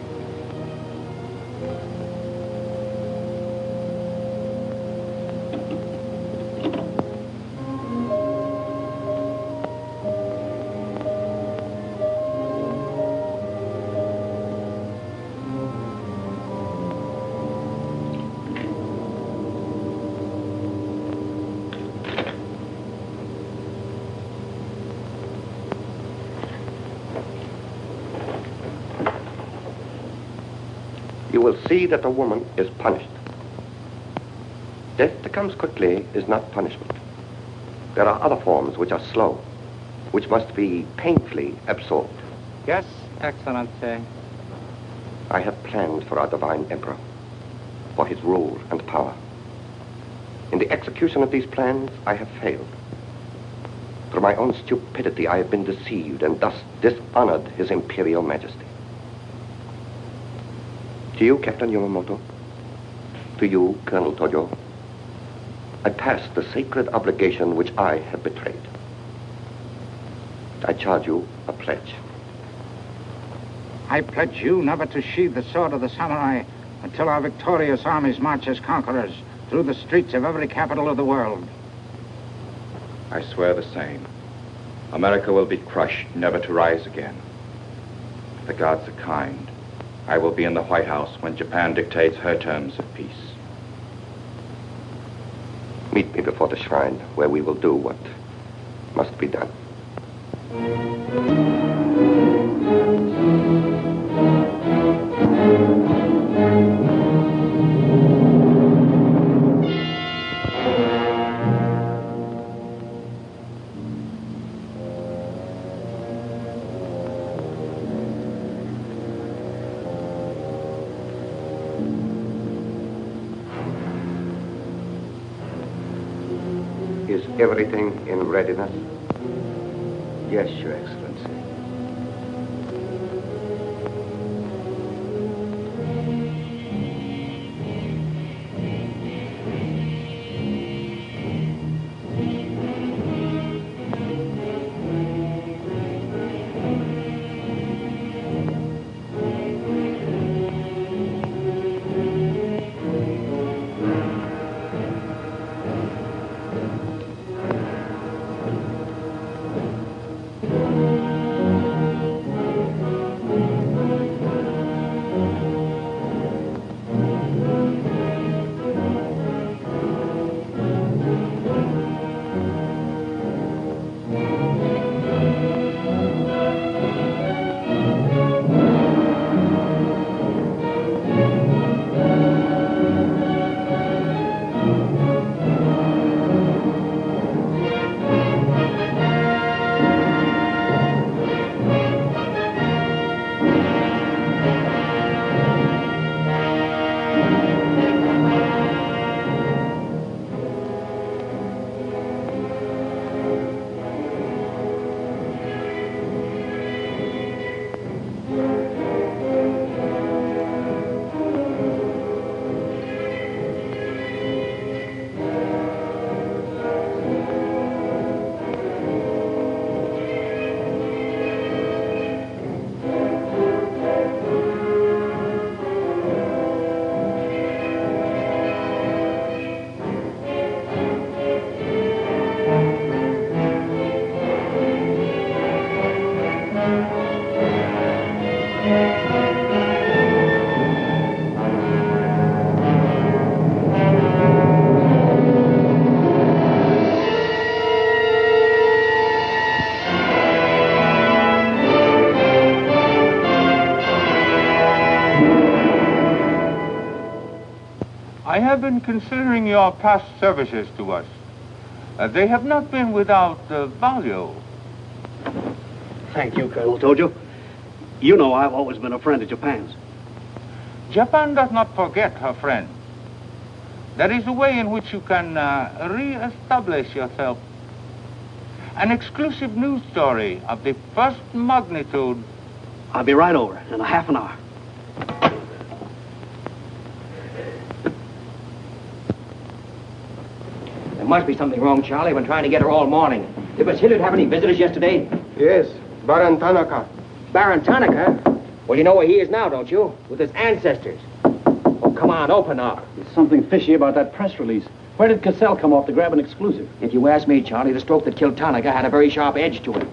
You will see that the woman is punished. Death that comes quickly is not punishment. There are other forms which are slow, which must be painfully absorbed. Yes, Excellency. I have planned for our divine emperor, for his rule and power. In the execution of these plans, I have failed. Through my own stupidity, I have been deceived and thus dishonored his imperial majesty. To you, Captain Yamamoto, to you, Colonel Tojo, I pass the sacred obligation which I have betrayed. I charge you a pledge. I pledge you never to sheathe the sword of the samurai until our victorious armies march as conquerors through the streets of every capital of the world. I swear the same. America will be crushed, never to rise again. The gods are kind. I will be in the White House when Japan dictates her terms of peace. Meet me before the shrine, where we will do what must be done. Is everything in readiness? Yes, Your Excellency. have been considering your past services to us. They have not been without value. Thank you, Colonel Tojo. You know I've always been a friend of Japan's. Japan does not forget her friend. There is a way in which you can re-establish yourself. An exclusive news story of the first magnitude. I'll be right over in a half an hour. There must be something wrong, Charlie. I've been trying to get her all morning. Did Miss Hilliard have any visitors yesterday? Yes, Baron Tanaka. Baron Tanaka? Well, you know where he is now, don't you? With his ancestors. Oh, come on, open up. There's something fishy about that press release. Where did Cassell come off to grab an exclusive? If you ask me, Charlie, the stroke that killed Tanaka had a very sharp edge to it.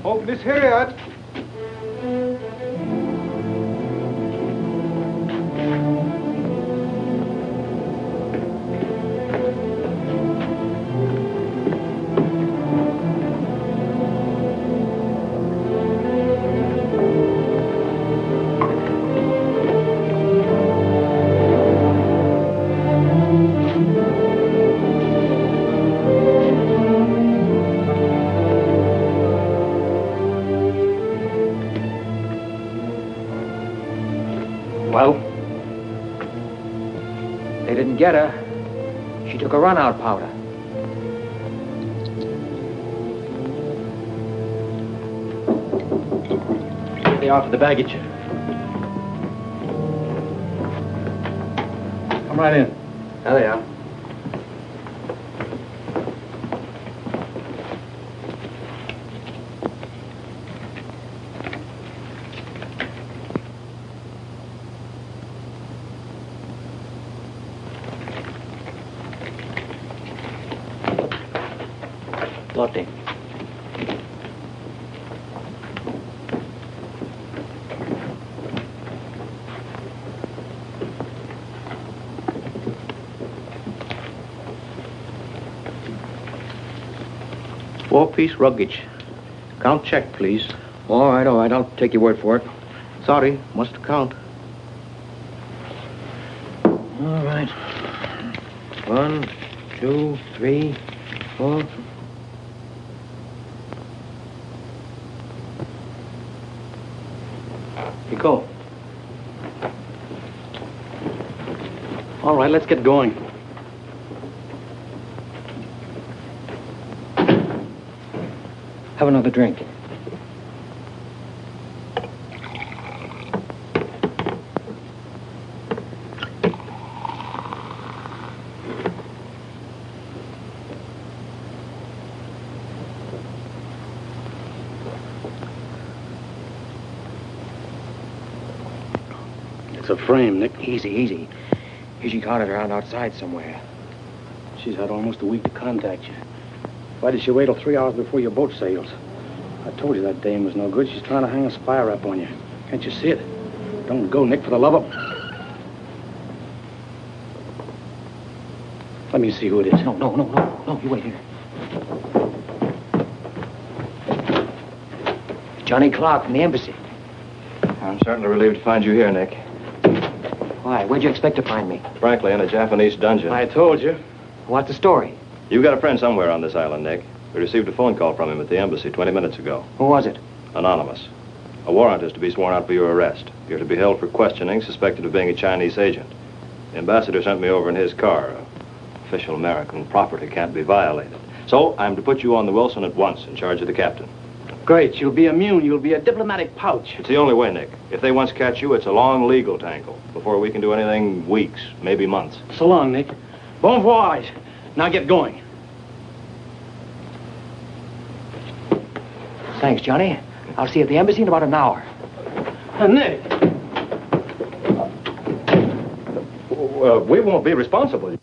Oh, Miss Hilliard. Well? They didn't get her. She took a run-out powder. They are for the baggage. Come right in. There they are. Lotte. Four-piece luggage. Count check, please. All right. I'll take your word for it. Sorry, must count. All right. 1, 2, 3, 4. You go. All right, let's get going. Have another drink. It's a frame, Nick. Easy. She caught it around outside somewhere. She's had almost a week to contact you. Why did she wait till 3 hours before your boat sails? I told you that dame was no good. She's trying to hang a spy rap on you. Can't you see it? Don't go, Nick, for the love of... Let me see who it is. No, you wait here. Johnny Clark from the embassy. I'm certainly relieved to find you here, Nick. Why? Where'd you expect to find me? Frankly, in a Japanese dungeon. I told you. What's the story? You've got a friend somewhere on this island, Nick. We received a phone call from him at the embassy 20 minutes ago. Who was it? Anonymous. A warrant is to be sworn out for your arrest. You're to be held for questioning, suspected of being a Chinese agent. The ambassador sent me over in his car. Official American property can't be violated. So I'm to put you on the Wilson at once in charge of the captain. Great. You'll be immune. You'll be a diplomatic pouch. It's the only way, Nick. If they once catch you, it's a long legal tangle. Before we can do anything, weeks, maybe months. So long, Nick. Bon voyage. Now get going. Thanks, Johnny. I'll see you at the embassy in about an hour. Nick! We won't be responsible.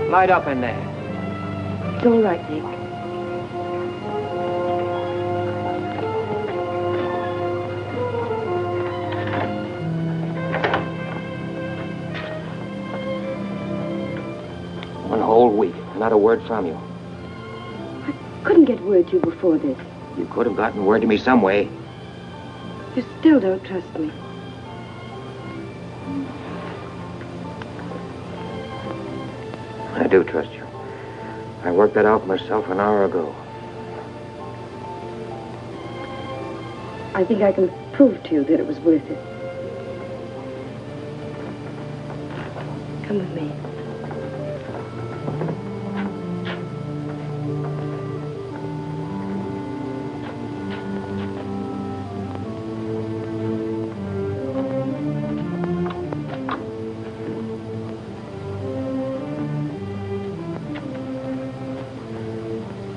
Light up in there. It's all right, Nick. One whole week, not a word from you. I couldn't get word to you before this. You could have gotten word to me some way. You still don't trust me. I do trust you. I worked that out myself an hour ago. I think I can prove to you that it was worth it. Come with me.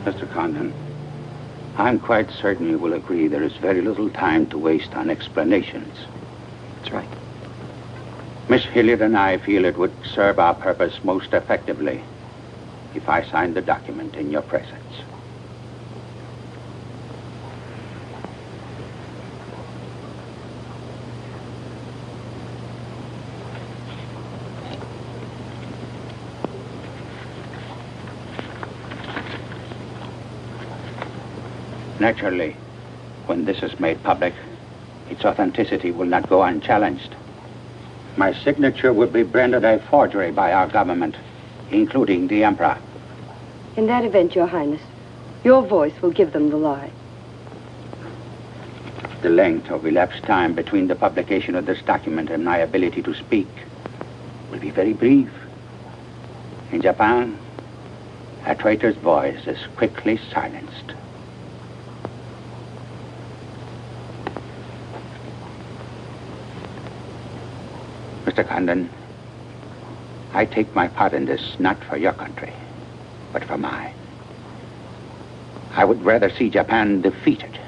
Mr. Condon, I'm quite certain you will agree there is very little time to waste on explanations. That's right. Miss Hilliard and I feel it would serve our purpose most effectively if I signed the document in your presence. Naturally, when this is made public, its authenticity will not go unchallenged. My signature would be branded a forgery by our government, including the Emperor. In that event, Your Highness, your voice will give them the lie. The length of elapsed time between the publication of this document and my ability to speak will be very brief. In Japan, a traitor's voice is quickly silenced. Mr. Condon, I take my part in this not for your country, but for mine. I would rather see Japan defeated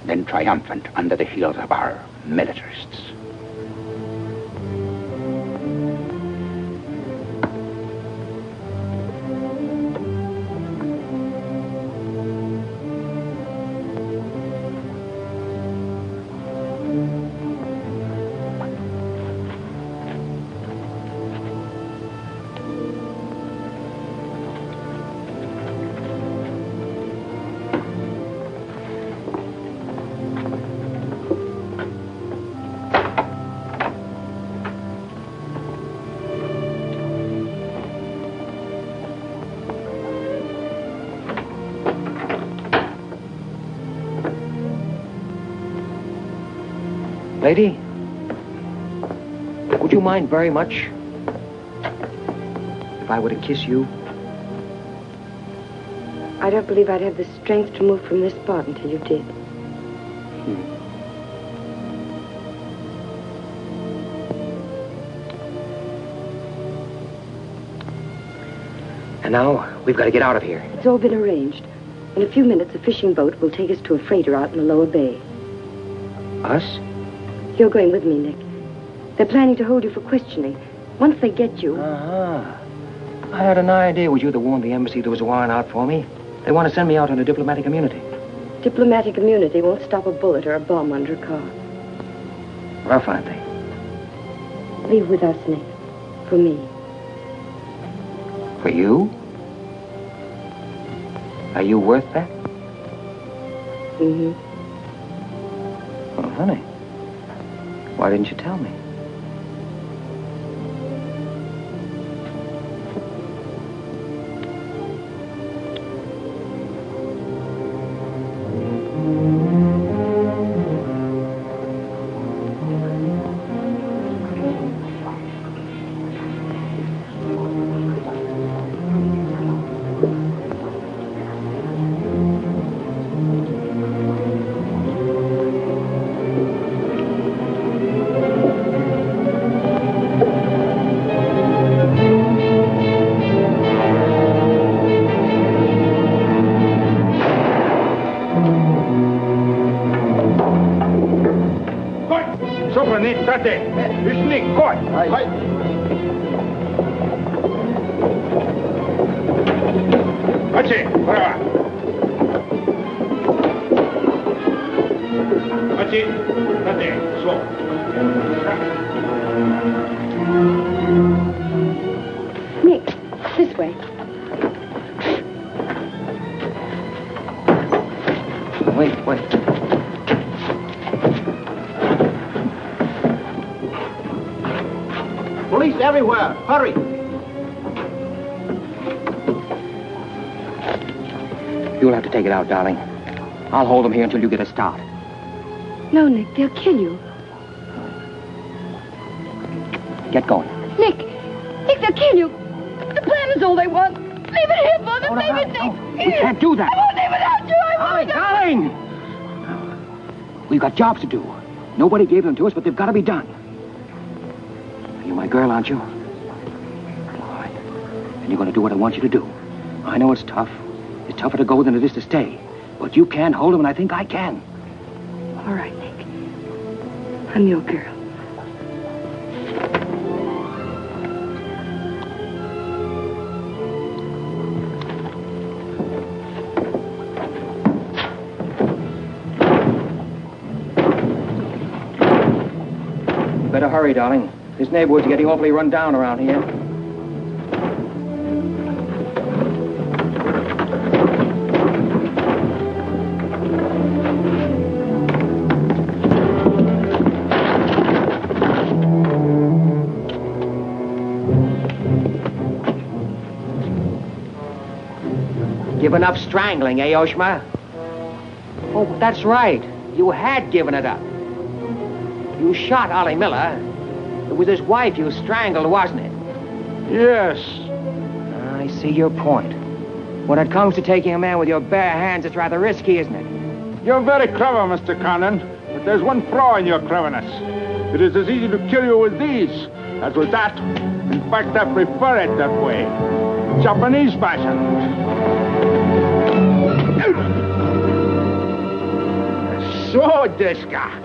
than triumphant under the heels of our militarists. Lady, would you mind very much if I were to kiss you? I don't believe I'd have the strength to move from this spot until you did. And now, we've got to get out of here. It's all been arranged. In a few minutes, a fishing boat will take us to a freighter out in the lower bay. Us? You're going with me, Nick. They're planning to hold you for questioning. Once they get you... Uh-huh. I had an idea it was you that warned the embassy there was a warrant out for me. They want to send me out on a diplomatic immunity. Diplomatic immunity won't stop a bullet or a bomb under a car. Rough, aren't they? Leave with us, Nick. For me. For you? Are you worth that? Mm-hmm. Oh, honey. Why didn't you tell me? That's it. That's it. Slow. Nick, this way. Wait. Police everywhere. Hurry. You'll have to take it out, darling. I'll hold them here until you get a start. No, Nick, they'll kill you. Get going. Nick, they'll kill you. The plan is all they want. Leave it here, Mother. Leave it, Nick. We can't do that. I won't leave without you. I won't. Darling! We've got jobs to do. Nobody gave them to us, but they've got to be done. You're my girl, aren't you? All right. And you're going to do what I want you to do. I know it's tough. It's tougher to go than it is to stay. But you can hold them, and I think I can. All right, Nick. I'm your girl. Better hurry, darling. This neighborhood's getting awfully run down around here. Given up strangling, eh, Aınghɑ? Oh, that's right. You had given it up. You shot Ollie Miller. It was his wife you strangled, wasn't it? Yes. I see your point. When it comes to taking a man with your bare hands, it's rather risky, isn't it? You're very clever, Mr. Condon, but there's one flaw in your cleverness. It is as easy to kill you with these as with that. In fact, I prefer it that way. Japanese fashion. So, Diska.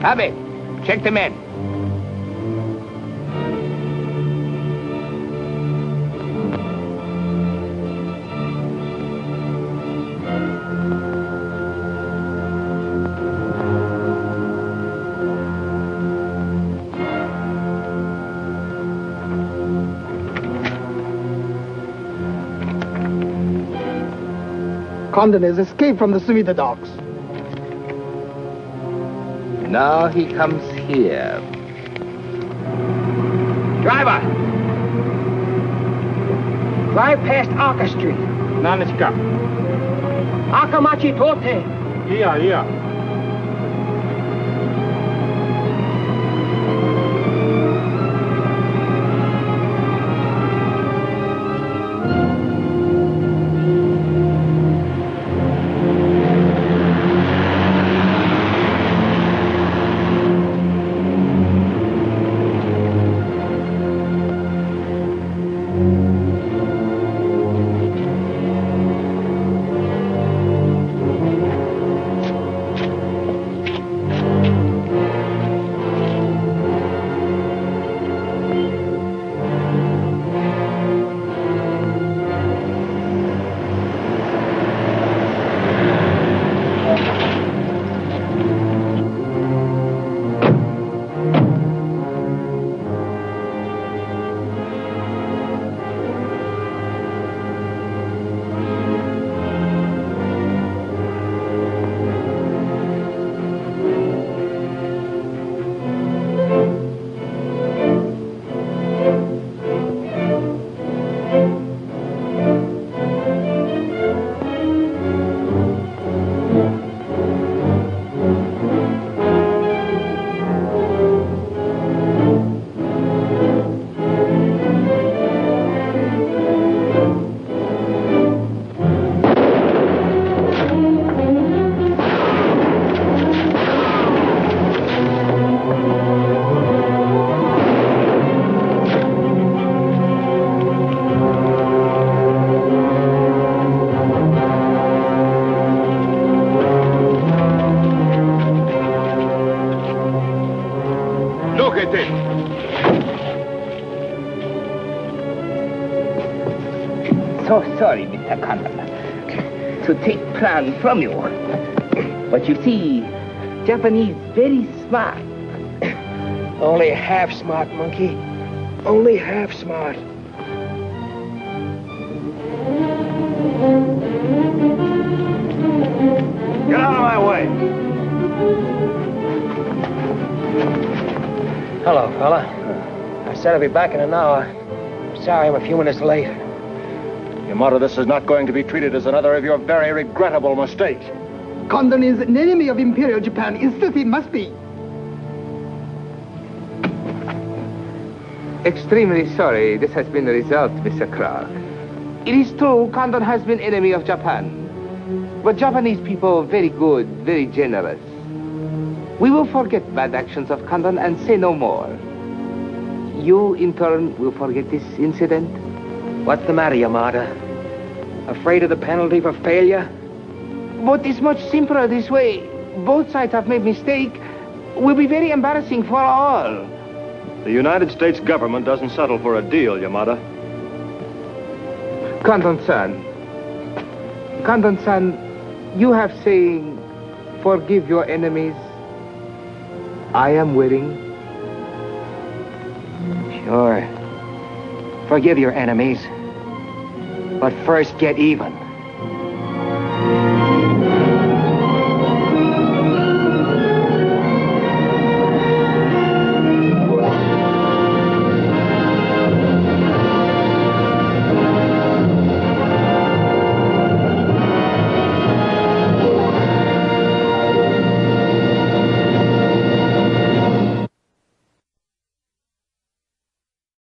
Abe, check the men. Condon has escaped from the Sumida docks. Now he comes here. Driver! Drive past Arca Street. Naniska. Akamachi Tote. Yeah. So sorry, Mr. Condon, to take plan from you. But you see, Japanese very smart. Only half smart, monkey. Only half smart. Get out of my way. Hello, fella. I said I'd be back in an hour. Sorry I'm a few minutes late. Yamato, this is not going to be treated as another of your very regrettable mistakes. Condon is an enemy of Imperial Japan. Insist it must be. Extremely sorry this has been the result, Mr. Clark. It is true Condon has been enemy of Japan. But Japanese people very good, very generous. We will forget bad actions of Condon and say no more. You, in turn, will forget this incident? What's the matter, Yamada? Afraid of the penalty for failure? But it's much simpler this way. Both sides have made mistake. Will be very embarrassing for all. The United States government doesn't settle for a deal, Yamada. Condon-san, you have saying, forgive your enemies. I am willing. Sure. Forgive your enemies. But first get even.